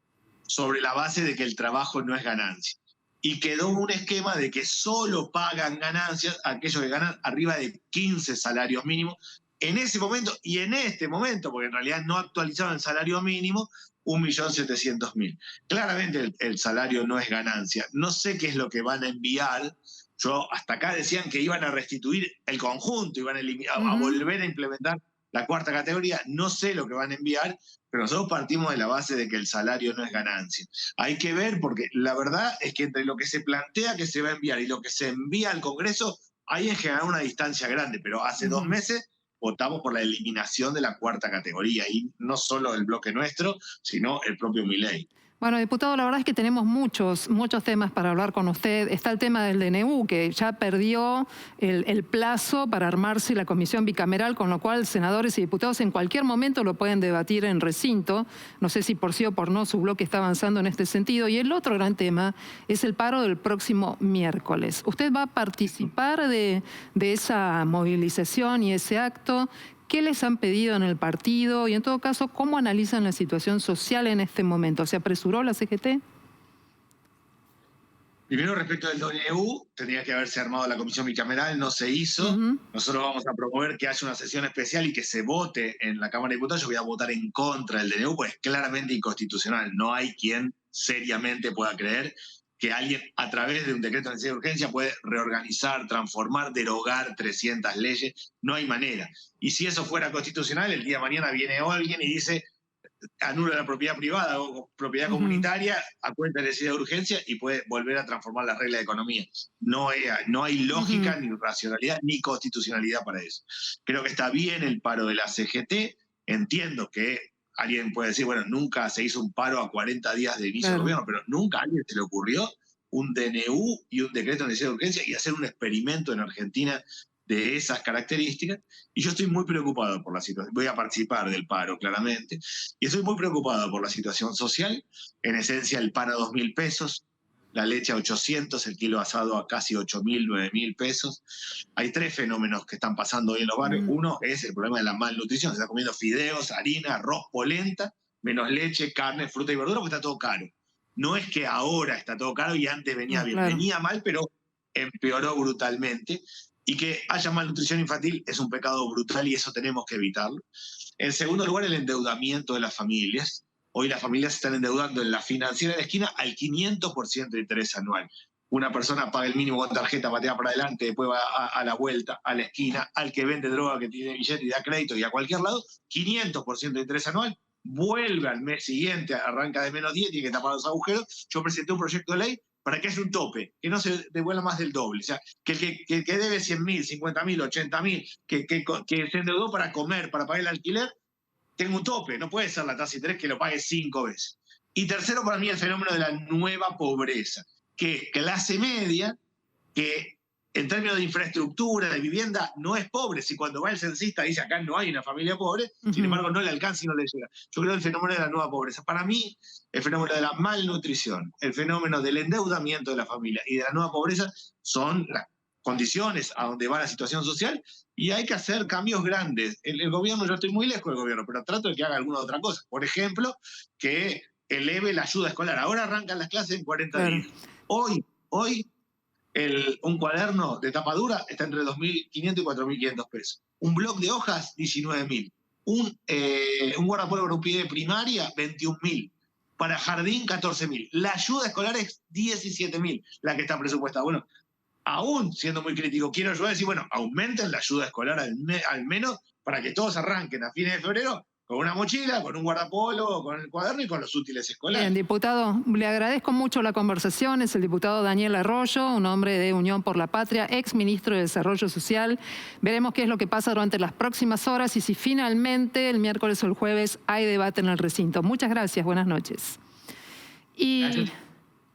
sobre la base de que el trabajo no es ganancia. Y quedó un esquema de que solo pagan ganancias aquellos que ganan arriba de 15 salarios mínimos. En ese momento y en este momento, porque en realidad no actualizaron el salario mínimo, 1.700.000. Claramente el salario no es ganancia. No sé qué es lo que van a enviar. Yo hasta acá decían que iban a restituir el conjunto, iban a volver a implementar la 4ª categoría. No sé lo que van a enviar, pero nosotros partimos de la base de que el salario no es ganancia. Hay que ver, porque la verdad es que entre lo que se plantea que se va a enviar y lo que se envía al Congreso, hay en general una distancia grande, pero hace 2 meses votamos por la eliminación de la 4ª categoría, y no solo el bloque nuestro, sino el propio Milei. Bueno, diputado, la verdad es que tenemos muchos temas para hablar con usted. Está el tema del DNU, que ya perdió el plazo para armarse la comisión bicameral, con lo cual senadores y diputados en cualquier momento lo pueden debatir en recinto. No sé si por sí o por no su bloque está avanzando en este sentido. Y el otro gran tema es el paro del próximo miércoles. ¿Usted va a participar de esa movilización y ese acto? ¿Qué les han pedido en el partido? Y en todo caso, ¿cómo analizan la situación social en este momento? ¿Se apresuró la CGT? Primero, respecto del DNU, tendría que haberse armado la comisión bicameral, no se hizo. Nosotros vamos a promover que haya una sesión especial y que se vote en la Cámara de Diputados. Yo voy a votar en contra del DNU, pues es claramente inconstitucional. No hay quien seriamente pueda creer que alguien, a través de un decreto de necesidad de urgencia, puede reorganizar, transformar, derogar 300 leyes. No hay manera. Y si eso fuera constitucional, el día de mañana viene alguien y dice: anula la propiedad privada o propiedad comunitaria a cuenta de necesidad de urgencia y puede volver a transformar las reglas de economía. No hay lógica, ni racionalidad, ni constitucionalidad para eso. Creo que está bien el paro de la CGT. Entiendo que alguien puede decir, bueno, nunca se hizo un paro a 40 días de inicio del gobierno, pero nunca a alguien se le ocurrió un DNU y un decreto de necesidad de urgencia y hacer un experimento en Argentina de esas características. Y yo estoy muy preocupado por la situación. Voy a participar del paro, claramente. Y estoy muy preocupado por la situación social. En esencia, el pan a 2.000 pesos, la leche a 800, el kilo asado a casi 8.000, 9.000 pesos. Hay 3 fenómenos que están pasando hoy en los barrios. Uno es el problema de la malnutrición. Se está comiendo fideos, harina, arroz, polenta, menos leche, carne, fruta y verdura, porque está todo caro. No es que ahora está todo caro y antes venía bien. Venía mal, pero empeoró brutalmente. Y que haya malnutrición infantil es un pecado brutal y eso tenemos que evitarlo. En segundo lugar, el endeudamiento de las familias. Hoy las familias se están endeudando en la financiera de la esquina al 500% de interés anual. Una persona paga el mínimo con tarjeta, patea para adelante, después va a la vuelta, a la esquina, al que vende droga, que tiene billete y da crédito y a cualquier lado, 500% de interés anual. Vuelve al mes siguiente, arranca de menos 10, tiene que tapar los agujeros. Yo presenté un proyecto de ley para que haya un tope, que no se devuelva más del doble. O sea, que el que debe 100.000, 50.000, 80.000, que se endeudó para comer, para pagar el alquiler, tenga un tope. No puede ser la tasa de interés que lo pague 5 veces. Y tercero, para mí, el fenómeno de la nueva pobreza, que es clase media, que en términos de infraestructura, de vivienda, no es pobre. Si cuando va el censista dice acá no hay una familia pobre, sin embargo no le alcanza y no le llega. Yo creo el fenómeno de la nueva pobreza. Para mí, el fenómeno de la malnutrición, el fenómeno del endeudamiento de la familia y de la nueva pobreza son las condiciones a donde va la situación social y hay que hacer cambios grandes. El gobierno, yo estoy muy lejos del gobierno, pero trato de que haga alguna otra cosa. Por ejemplo, que eleve la ayuda escolar. Ahora arrancan las clases en 40 días. Hoy un cuaderno de tapa dura está entre 2.500 y 4.500 pesos. Un bloc de hojas, 19.000. Un guardapolvo para un pie de primaria, 21.000. Para jardín, 14.000. La ayuda escolar es 17.000, la que está presupuestada. Bueno, aún siendo muy crítico, quiero yo decir, bueno, aumenten la ayuda escolar al menos para que todos arranquen a fines de febrero con una mochila, con un guardapolvo, con el cuaderno y con los útiles escolares. Bien, diputado, le agradezco mucho la conversación. Es el diputado Daniel Arroyo, un hombre de Unión por la Patria, ex ministro de Desarrollo Social. Veremos qué es lo que pasa durante las próximas horas y si finalmente el miércoles o el jueves hay debate en el recinto. Muchas gracias, buenas noches. Y gracias.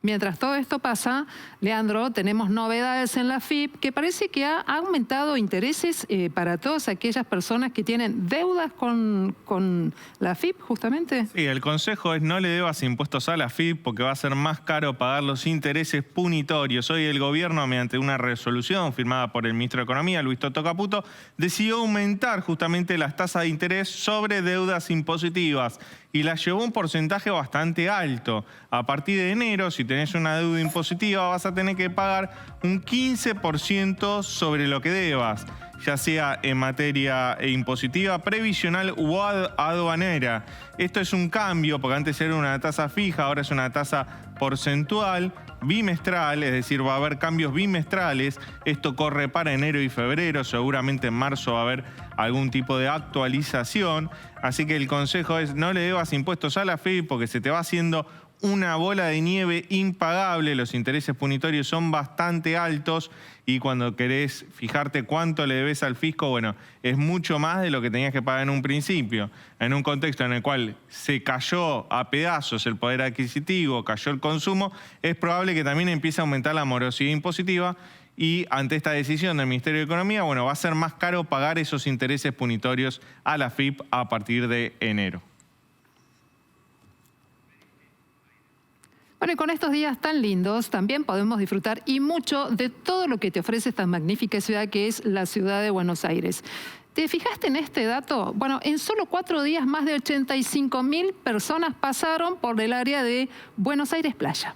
Mientras todo esto pasa, Leandro, tenemos novedades en la FIP que parece que ha aumentado intereses para todas aquellas personas que tienen deudas con la FIP, justamente. Sí, el consejo es no le debas impuestos a la FIP porque va a ser más caro pagar los intereses punitorios. Hoy el gobierno, mediante una resolución firmada por el ministro de Economía, Luis Toto Caputo, decidió aumentar justamente las tasas de interés sobre deudas impositivas y las llevó a un porcentaje bastante alto. A partir de enero, si tenés una deuda impositiva, vas a tener que pagar un 15% sobre lo que debas, ya sea en materia impositiva, previsional u aduanera. Esto es un cambio, porque antes era una tasa fija, ahora es una tasa porcentual, bimestral, es decir, va a haber cambios bimestrales. Esto corre para enero y febrero, seguramente en marzo va a haber algún tipo de actualización. Así que el consejo es no le debas impuestos a la FIP porque se te va haciendo una bola de nieve impagable. Los intereses punitorios son bastante altos y cuando querés fijarte cuánto le debes al fisco, bueno, es mucho más de lo que tenías que pagar en un principio. En un contexto en el cual se cayó a pedazos el poder adquisitivo, cayó el consumo, es probable que también empiece a aumentar la morosidad impositiva y ante esta decisión del Ministerio de Economía, bueno, va a ser más caro pagar esos intereses punitorios a la FIP a partir de enero. Bueno, y con estos días tan lindos también podemos disfrutar y mucho de todo lo que te ofrece esta magnífica ciudad que es la ciudad de Buenos Aires. ¿Te fijaste en este dato? Bueno, en solo 4 días más de 85.000 personas pasaron por el área de Buenos Aires Playa.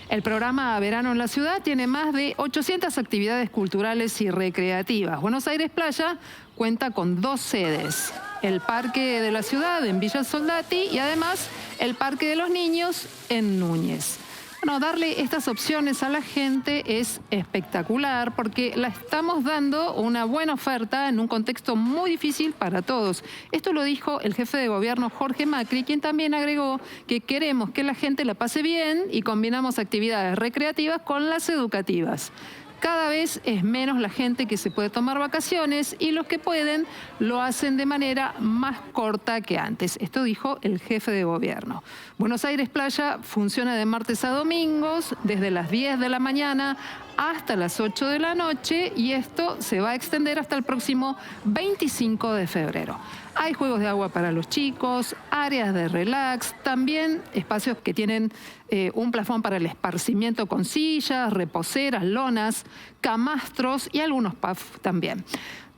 El programa Verano en la Ciudad tiene más de 800 actividades culturales y recreativas. Buenos Aires Playa cuenta con 2 sedes. El Parque de la Ciudad en Villa Soldati y además el Parque de los Niños en Núñez. Bueno, darle estas opciones a la gente es espectacular porque la estamos dando una buena oferta en un contexto muy difícil para todos. Esto lo dijo el jefe de gobierno Jorge Macri, quien también agregó que queremos que la gente la pase bien y combinamos actividades recreativas con las educativas. Cada vez es menos la gente que se puede tomar vacaciones y los que pueden lo hacen de manera más corta que antes. Esto dijo el jefe de gobierno. Buenos Aires Playa funciona de martes a domingos, desde las 10 de la mañana hasta las 8 de la noche y esto se va a extender hasta el próximo 25 de febrero. Hay juegos de agua para los chicos, áreas de relax, también espacios que tienen un plafón para el esparcimiento con sillas, reposeras, lonas, camastros y algunos puffs también.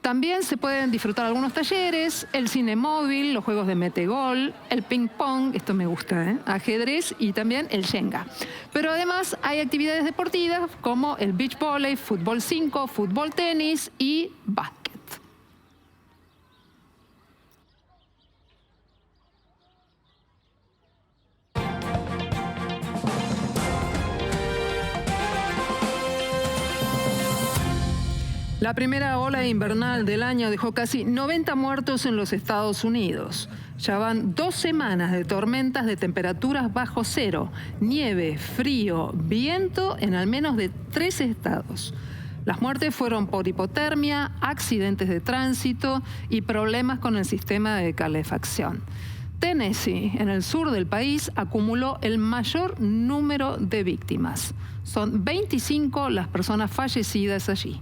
También se pueden disfrutar algunos talleres, el cine móvil, los juegos de metegol, el ping pong, esto me gusta, ajedrez y también el Shenga. Pero además hay actividades deportivas como el beach volley, fútbol 5, fútbol tenis y básquet. La primera ola invernal del año dejó casi 90 muertos en los Estados Unidos. Ya van 2 semanas de tormentas de temperaturas bajo cero, nieve, frío, viento en al menos de 3 estados. Las muertes fueron por hipotermia, accidentes de tránsito y problemas con el sistema de calefacción. Tennessee, en el sur del país, acumuló el mayor número de víctimas. Son 25 las personas fallecidas allí.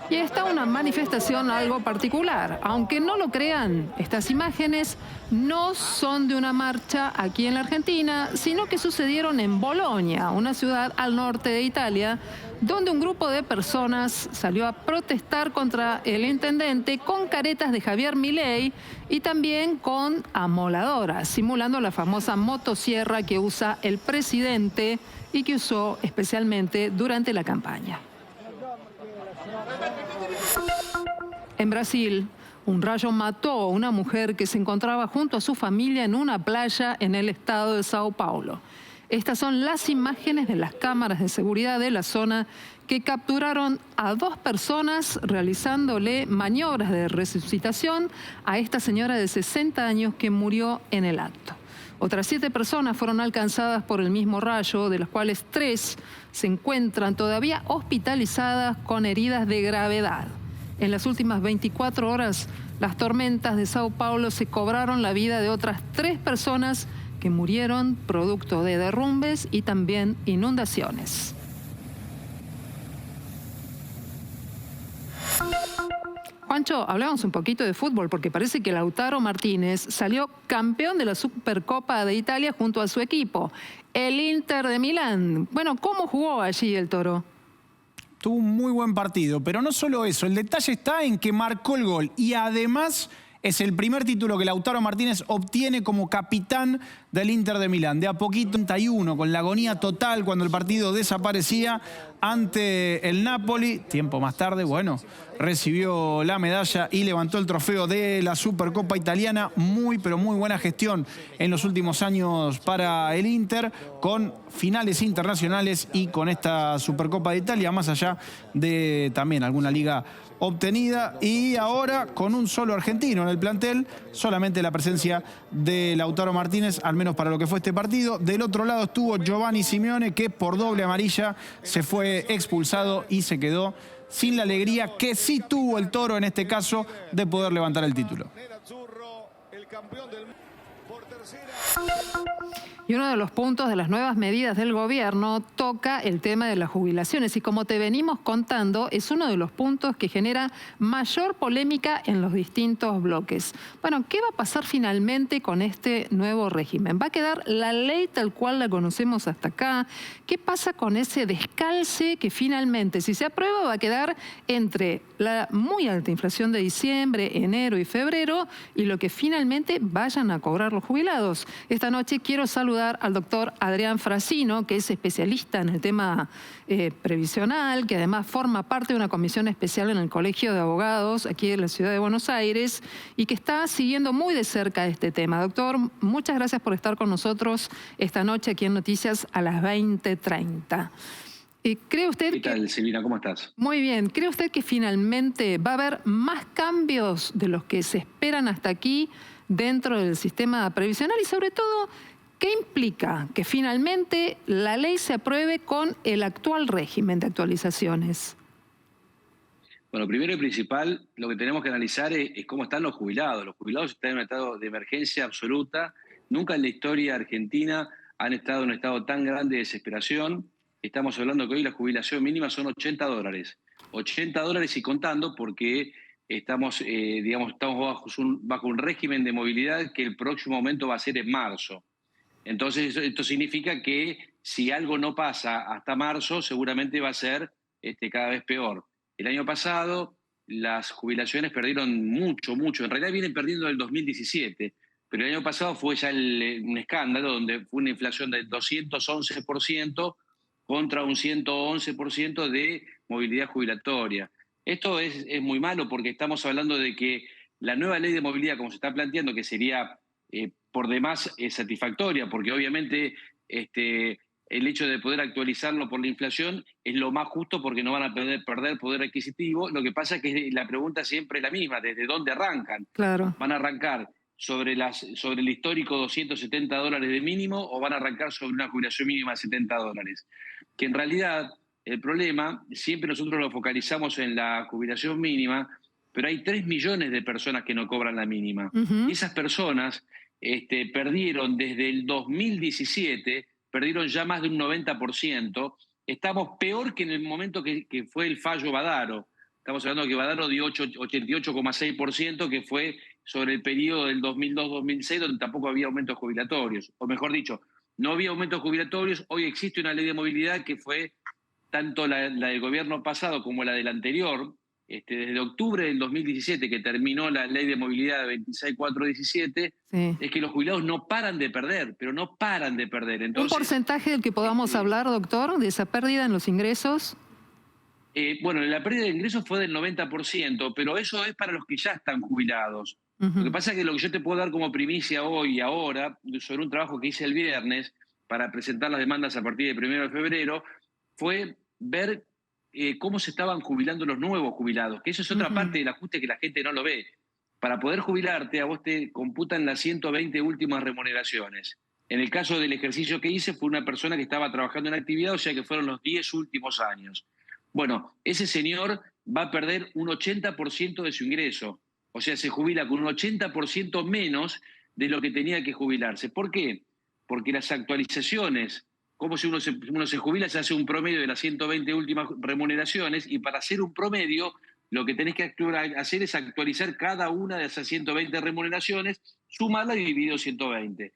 Y está una manifestación algo particular. Aunque no lo crean, estas imágenes no son de una marcha aquí en la Argentina, sino que sucedieron en Bolonia, una ciudad al norte de Italia, donde un grupo de personas salió a protestar contra el intendente con caretas de Javier Milei y también con amoladoras, simulando la famosa motosierra que usa el presidente y que usó especialmente durante la campaña. En Brasil, un rayo mató a una mujer que se encontraba junto a su familia en una playa en el estado de Sao Paulo. Estas son las imágenes de las cámaras de seguridad de la zona que capturaron a 2 personas realizándole maniobras de resucitación a esta señora de 60 años que murió en el acto. Otras 7 personas fueron alcanzadas por el mismo rayo, de las cuales 3 se encuentran todavía hospitalizadas con heridas de gravedad. En las últimas 24 horas, las tormentas de Sao Paulo se cobraron la vida de otras 3 personas que murieron producto de derrumbes y también inundaciones. Juancho, hablamos un poquito de fútbol porque parece que Lautaro Martínez salió campeón de la Supercopa de Italia junto a su equipo, el Inter de Milán. Bueno, ¿cómo jugó allí el Toro? Tuvo un muy buen partido, pero no solo eso, el detalle está en que marcó el gol y además es el primer título que Lautaro Martínez obtiene como capitán del Inter de Milán. De a poquito, 31, con la agonía total cuando el partido desaparecía ante el Napoli. Tiempo más tarde, bueno, recibió la medalla y levantó el trofeo de la Supercopa Italiana. Muy, pero muy buena gestión en los últimos años para el Inter, con finales internacionales y con esta Supercopa de Italia, más allá de también alguna liga obtenida, y ahora con un solo argentino en el plantel, solamente la presencia de Lautaro Martínez, al menos para lo que fue este partido. Del otro lado estuvo Giovanni Simeone, que por doble amarilla se fue expulsado y se quedó sin la alegría que sí tuvo el Toro en este caso de poder levantar el título. Y uno de los puntos de las nuevas medidas del gobierno toca el tema de las jubilaciones. Y como te venimos contando, es uno de los puntos que genera mayor polémica en los distintos bloques. Bueno, ¿qué va a pasar finalmente con este nuevo régimen? ¿Va a quedar la ley tal cual la conocemos hasta acá? ¿Qué pasa con ese descalce que finalmente, si se aprueba, va a quedar entre la muy alta inflación de diciembre, enero y febrero y lo que finalmente vayan a cobrar los jubilados? Esta noche quiero saludar al doctor Adrián Frasino, que es especialista en el tema previsional, que además forma parte de una comisión especial en el Colegio de Abogados aquí en la ciudad de Buenos Aires y que está siguiendo muy de cerca este tema. Doctor, muchas gracias por estar con nosotros esta noche aquí en Noticias a las 20:30. ¿Cree usted ¿Qué tal, Silvina? ¿Cómo estás? Muy bien. ¿Cree usted que finalmente va a haber más cambios de los que se esperan hasta aquí dentro del sistema previsional? Y sobre todo, ¿qué implica que finalmente la ley se apruebe con el actual régimen de actualizaciones? Bueno, primero y principal, lo que tenemos que analizar es cómo están los jubilados. Los jubilados están en un estado de emergencia absoluta. Nunca en la historia argentina han estado en un estado tan grande de desesperación. Estamos hablando que hoy la jubilación mínima son $80. $80 y contando porque estamos bajo un régimen de movilidad que el próximo aumento va a ser en marzo. Entonces, esto significa que si algo no pasa hasta marzo, seguramente va a ser cada vez peor. El año pasado, las jubilaciones perdieron mucho. En realidad vienen perdiendo desde el 2017, pero el año pasado fue ya un escándalo donde fue una inflación del 211% contra un 111% de movilidad jubilatoria. Esto es muy malo porque estamos hablando de que la nueva ley de movilidad, como se está planteando, que sería por demás satisfactoria, porque obviamente el hecho de poder actualizarlo por la inflación es lo más justo porque no van a perder poder adquisitivo. Lo que pasa es que la pregunta siempre es la misma, ¿desde dónde arrancan? Claro. ¿Van a arrancar sobre el histórico $270 de mínimo o van a arrancar sobre una jubilación mínima de $70? Que en realidad el problema, siempre nosotros lo focalizamos en la jubilación mínima, pero hay 3 millones de personas que no cobran la mínima. Y esas personas perdieron desde el 2017, perdieron ya más de un 90%. Estamos peor que en el momento que fue el fallo Badaro. Estamos hablando de que Badaro dio 88,6%, que fue sobre el periodo del 2002-2006, donde tampoco había aumentos jubilatorios. O mejor dicho, no había aumentos jubilatorios. Hoy existe una ley de movilidad que fue tanto la del gobierno pasado como la del anterior. Desde octubre del 2017, que terminó la ley de movilidad 26417, es que los jubilados no paran de perder, pero no paran de perder. Entonces, ¿un porcentaje del que podamos hablar, doctor, de esa pérdida en los ingresos? Bueno, la pérdida de ingresos fue del 90%, pero eso es para los que ya están jubilados. Lo que pasa es que lo que yo te puedo dar como primicia hoy y ahora, sobre un trabajo que hice el viernes para presentar las demandas a partir del 1 de febrero, fue ver cómo se estaban jubilando los nuevos jubilados, que eso es otra parte del ajuste que la gente no lo ve. Para poder jubilarte, a vos te computan las 120 últimas remuneraciones. En el caso del ejercicio que hice, fue una persona que estaba trabajando en actividad, o sea que fueron los 10 últimos años. Bueno, ese señor va a perder un 80% de su ingreso. O sea, se jubila con un 80% menos de lo que tenía que jubilarse. ¿Por qué? Porque las actualizaciones, como si uno se jubila, se hace un promedio de las 120 últimas remuneraciones, y para hacer un promedio, lo que tenés que hacer es actualizar cada una de esas 120 remuneraciones, sumarla y dividido 120.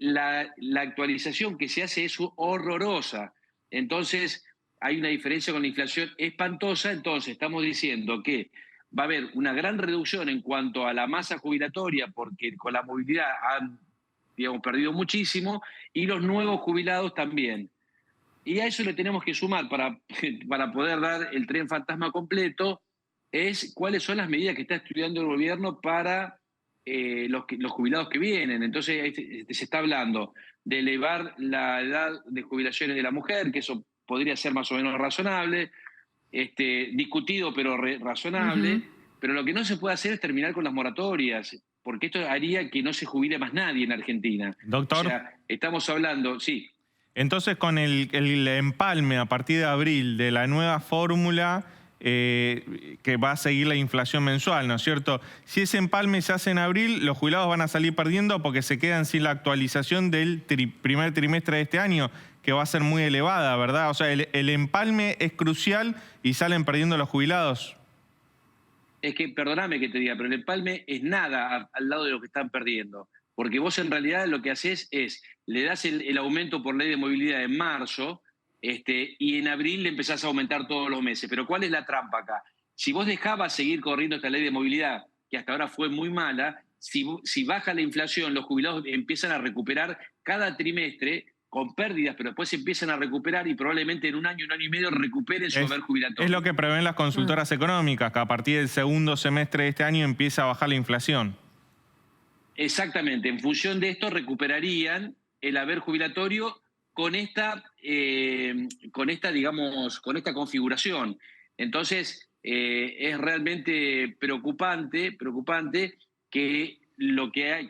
La actualización que se hace es horrorosa. Entonces, hay una diferencia con la inflación espantosa. Entonces, estamos diciendo que va a haber una gran reducción en cuanto a la masa jubilatoria, porque con la movilidad han perdido muchísimo, y los nuevos jubilados también. Y a eso le tenemos que sumar, para poder dar el tren fantasma completo, es cuáles son las medidas que está estudiando el gobierno para los jubilados que vienen. Entonces se está hablando de elevar la edad de jubilaciones de la mujer, que eso podría ser más o menos razonable, discutido pero razonable, pero lo que no se puede hacer es terminar con las moratorias, porque esto haría que no se jubile más nadie en Argentina. Doctor. O sea, estamos hablando, sí. Entonces, con el empalme a partir de abril de la nueva fórmula, que va a seguir la inflación mensual, ¿no es cierto? Si ese empalme se hace en abril, los jubilados van a salir perdiendo porque se quedan sin la actualización del primer trimestre de este año, que va a ser muy elevada, ¿verdad? O sea, el empalme es crucial y salen perdiendo los jubilados. Es que, perdóname que te diga, pero el empalme es nada al lado de lo que están perdiendo. Porque vos en realidad lo que haces es, le das el aumento por ley de movilidad en marzo, y en abril le empezás a aumentar todos los meses. Pero ¿cuál es la trampa acá? Si vos dejabas seguir corriendo esta ley de movilidad, que hasta ahora fue muy mala, si baja la inflación, los jubilados empiezan a recuperar cada trimestre con pérdidas, pero después empiezan a recuperar y probablemente en un año y medio recuperen su haber jubilatorio. Es lo que prevén las consultoras económicas, que a partir del segundo semestre de este año empieza a bajar la inflación. Exactamente, en función de esto recuperarían el haber jubilatorio con esta configuración. Entonces, es realmente preocupante que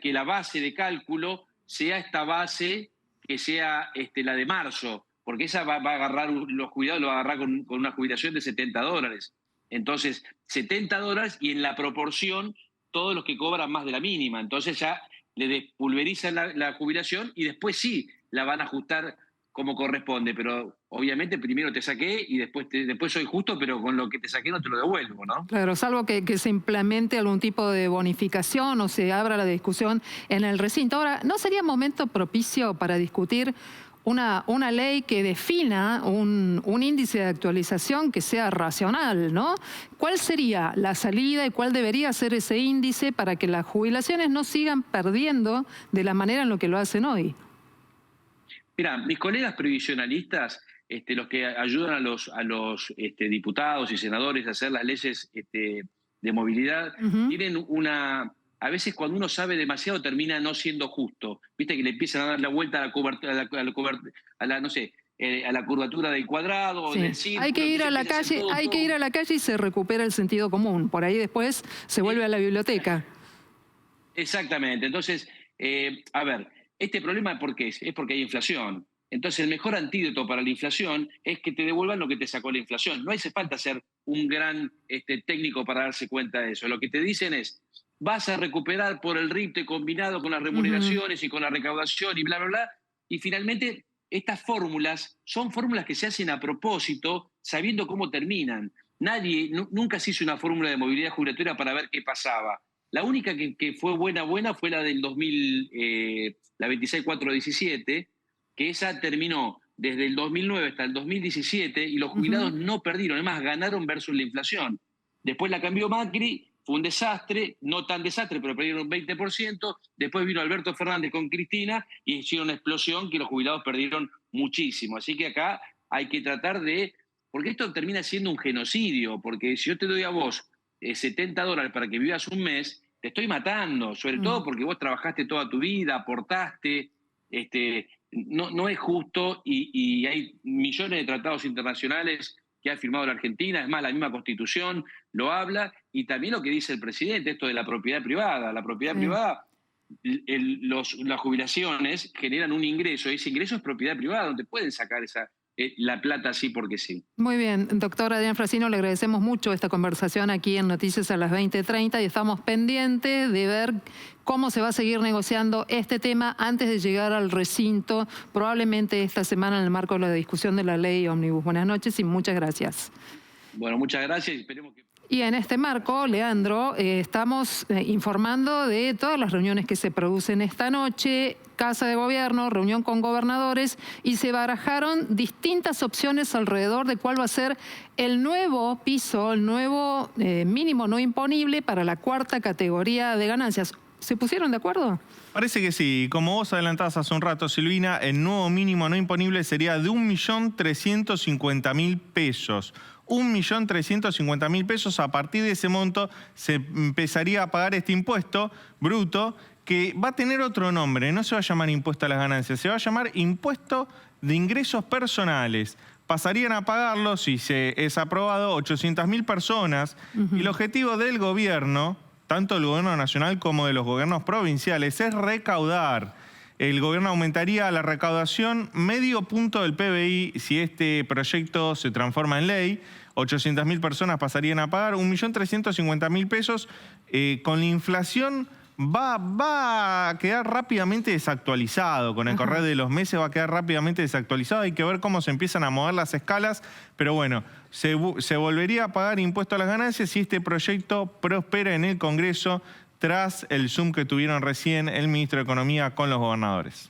la base de cálculo sea esta base que sea la de marzo, porque esa va a agarrar, los jubilados lo va a agarrar con una jubilación de $70. Entonces, $70 y en la proporción todos los que cobran más de la mínima. Entonces ya le despulverizan la jubilación y después sí la van a ajustar como corresponde. Pero obviamente primero te saqué y después soy justo, pero con lo que te saqué no te lo devuelvo, ¿no? Claro, salvo que se implemente algún tipo de bonificación o se abra la discusión en el recinto. Ahora, ¿no sería momento propicio para discutir una ley que defina un índice de actualización que sea racional, ¿no? ¿Cuál sería la salida y cuál debería ser ese índice para que las jubilaciones no sigan perdiendo de la manera en lo que lo hacen hoy? Mira, mis colegas previsionalistas, los que ayudan a los diputados y senadores a hacer las leyes de movilidad, tienen a veces cuando uno sabe demasiado termina no siendo justo. Viste que le empiezan a dar la vuelta a la curvatura del cuadrado, sí. Del círculo. Hay que ir a la calle y se recupera el sentido común. Por ahí después se vuelve a la biblioteca. Exactamente. Entonces, a ver, este problema ¿por qué es? Es porque hay inflación. Entonces, el mejor antídoto para la inflación es que te devuelvan lo que te sacó la inflación. No hace falta ser un gran técnico para darse cuenta de eso. Lo que te dicen es, vas a recuperar por el RIPTE combinado con las remuneraciones y con la recaudación y bla, bla, bla. Y finalmente, estas fórmulas son fórmulas que se hacen a propósito, sabiendo cómo terminan. Nunca se hizo una fórmula de movilidad jubilatoria para ver qué pasaba. La única que fue buena fue la del 2000, la 26417, que esa terminó desde el 2009 hasta el 2017 y los jubilados no perdieron, además ganaron versus la inflación. Después la cambió Macri, fue un desastre, no tan desastre, pero perdieron un 20%. Después vino Alberto Fernández con Cristina y hicieron una explosión que los jubilados perdieron muchísimo. Así que acá hay que tratar porque esto termina siendo un genocidio, porque si yo te doy a vos $70 para que vivas un mes, te estoy matando, sobre todo porque vos trabajaste toda tu vida, aportaste, no es justo y hay millones de tratados internacionales que ha firmado la Argentina, es más, la misma Constitución lo habla, y también lo que dice el presidente, esto de la propiedad privada. La propiedad privada, las jubilaciones generan un ingreso, y ese ingreso es propiedad privada, no te pueden sacar la plata así porque sí. Muy bien, doctor Adrián Frassino, le agradecemos mucho esta conversación aquí en Noticias a las 20:30 y estamos pendientes de ver cómo se va a seguir negociando este tema antes de llegar al recinto, probablemente esta semana en el marco de la discusión de la ley Ómnibus. Buenas noches y muchas gracias. Bueno, muchas gracias y esperemos que... Y en este marco, Leandro, estamos informando de todas las reuniones que se producen esta noche, Casa de Gobierno, reunión con gobernadores, y se barajaron distintas opciones alrededor de cuál va a ser el nuevo piso, el nuevo mínimo no imponible para la cuarta categoría de ganancias. ¿Se pusieron de acuerdo? Parece que sí. Como vos adelantabas hace un rato, Silvina, el nuevo mínimo no imponible sería de 1.350.000 pesos. 1.350.000 pesos. A partir de ese monto se empezaría a pagar este impuesto bruto, que va a tener otro nombre. No se va a llamar impuesto a las ganancias, se va a llamar impuesto de ingresos personales. Pasarían a pagarlo, si es aprobado, 800.000 personas. Y el objetivo del gobierno, tanto del gobierno nacional como de los gobiernos provinciales, es recaudar. el gobierno aumentaría la recaudación medio punto del PBI si este proyecto se transforma en ley. 800.000 personas pasarían a pagar 1.350.000 pesos. Con la inflación va a quedar rápidamente desactualizado. Con el correr de los meses va a quedar rápidamente desactualizado. Hay que ver cómo se empiezan a mover las escalas. Pero bueno, se volvería a pagar impuesto a las ganancias si este proyecto prospera en el Congreso tras el Zoom que tuvieron recién el ministro de Economía con los gobernadores.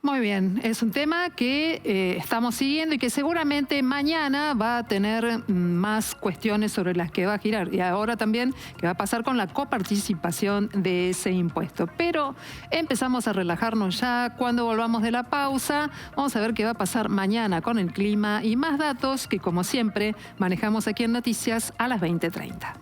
Muy bien, es un tema que estamos siguiendo y que seguramente mañana va a tener más cuestiones sobre las que va a girar. Y ahora también qué va a pasar con la coparticipación de ese impuesto. Pero empezamos a relajarnos ya. Cuando volvamos de la pausa, vamos a ver qué va a pasar mañana con el clima y más datos que, como siempre, manejamos aquí en Noticias a las 20:30.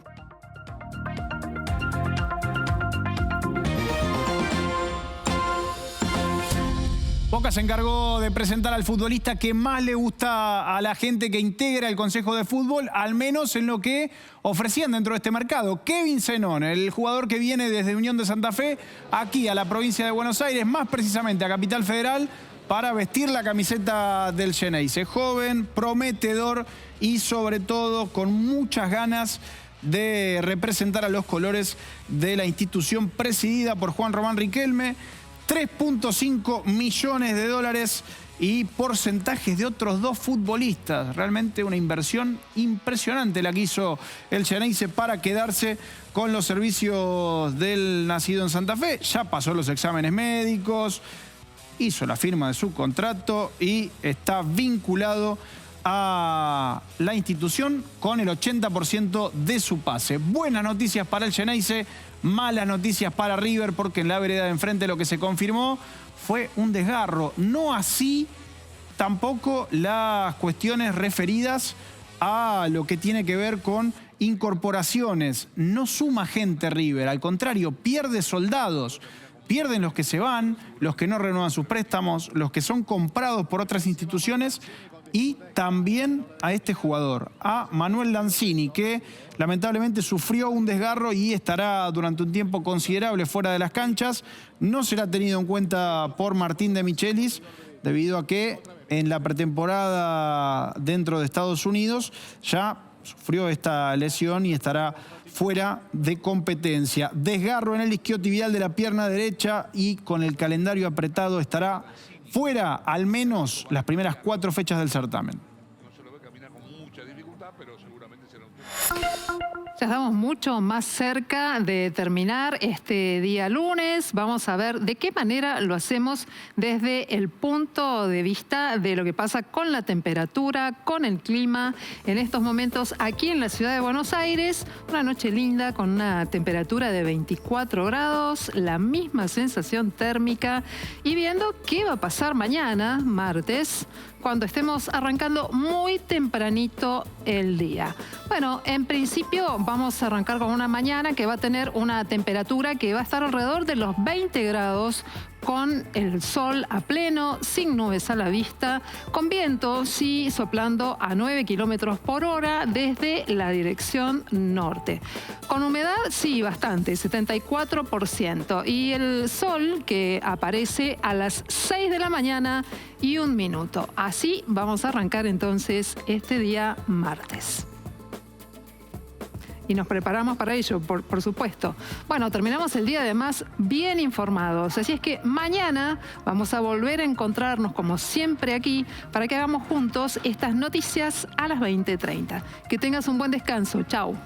Boca se encargó de presentar al futbolista que más le gusta a la gente que integra el Consejo de Fútbol, al menos en lo que ofrecían dentro de este mercado. Kevin Zenón, el jugador que viene desde Unión de Santa Fe, aquí a la provincia de Buenos Aires, más precisamente a Capital Federal, para vestir la camiseta del Xeneize. Joven, prometedor y sobre todo con muchas ganas de representar a los colores de la institución presidida por Juan Román Riquelme. 3.5 millones de dólares y porcentajes de otros 2 futbolistas. Realmente una inversión impresionante la que hizo el Xeneize para quedarse con los servicios del nacido en Santa Fe. Ya pasó los exámenes médicos, hizo la firma de su contrato y está vinculado a la institución con el 80% de su pase. Buenas noticias para el Xeneize, malas noticias para River, porque en la vereda de enfrente lo que se confirmó fue un desgarro. No así tampoco las cuestiones referidas a lo que tiene que ver con incorporaciones. No suma gente River, al contrario, pierde soldados. Pierden los que se van, los que no renuevan sus préstamos, los que son comprados por otras instituciones. Y también a este jugador, a Manuel Lanzini, que lamentablemente sufrió un desgarro y estará durante un tiempo considerable fuera de las canchas. No será tenido en cuenta por Martín de Michelis, debido a que en la pretemporada dentro de Estados Unidos ya sufrió esta lesión y estará fuera de competencia. Desgarro en el isquiotibial de la pierna derecha y con el calendario apretado estará fuera al menos las primeras 4 fechas del certamen. Ya estamos mucho más cerca de terminar este día lunes. Vamos a ver de qué manera lo hacemos desde el punto de vista de lo que pasa con la temperatura, con el clima. En estos momentos aquí en la ciudad de Buenos Aires, una noche linda con una temperatura de 24 grados, la misma sensación térmica y viendo qué va a pasar mañana, martes, cuando estemos arrancando muy tempranito el día. Bueno, en principio vamos a arrancar con una mañana que va a tener una temperatura que va a estar alrededor de los 20 grados, con el sol a pleno, sin nubes a la vista, con viento, sí, soplando a 9 kilómetros por hora desde la dirección norte. Con humedad, sí, bastante, 74%. Y el sol que aparece a las 6 de la mañana y 1 minuto. Así vamos a arrancar entonces este día martes. Y nos preparamos para ello, por supuesto. Bueno, terminamos el día además bien informados. Así es que mañana vamos a volver a encontrarnos como siempre aquí para que hagamos juntos estas noticias a las 20:30. Que tengas un buen descanso. Chau.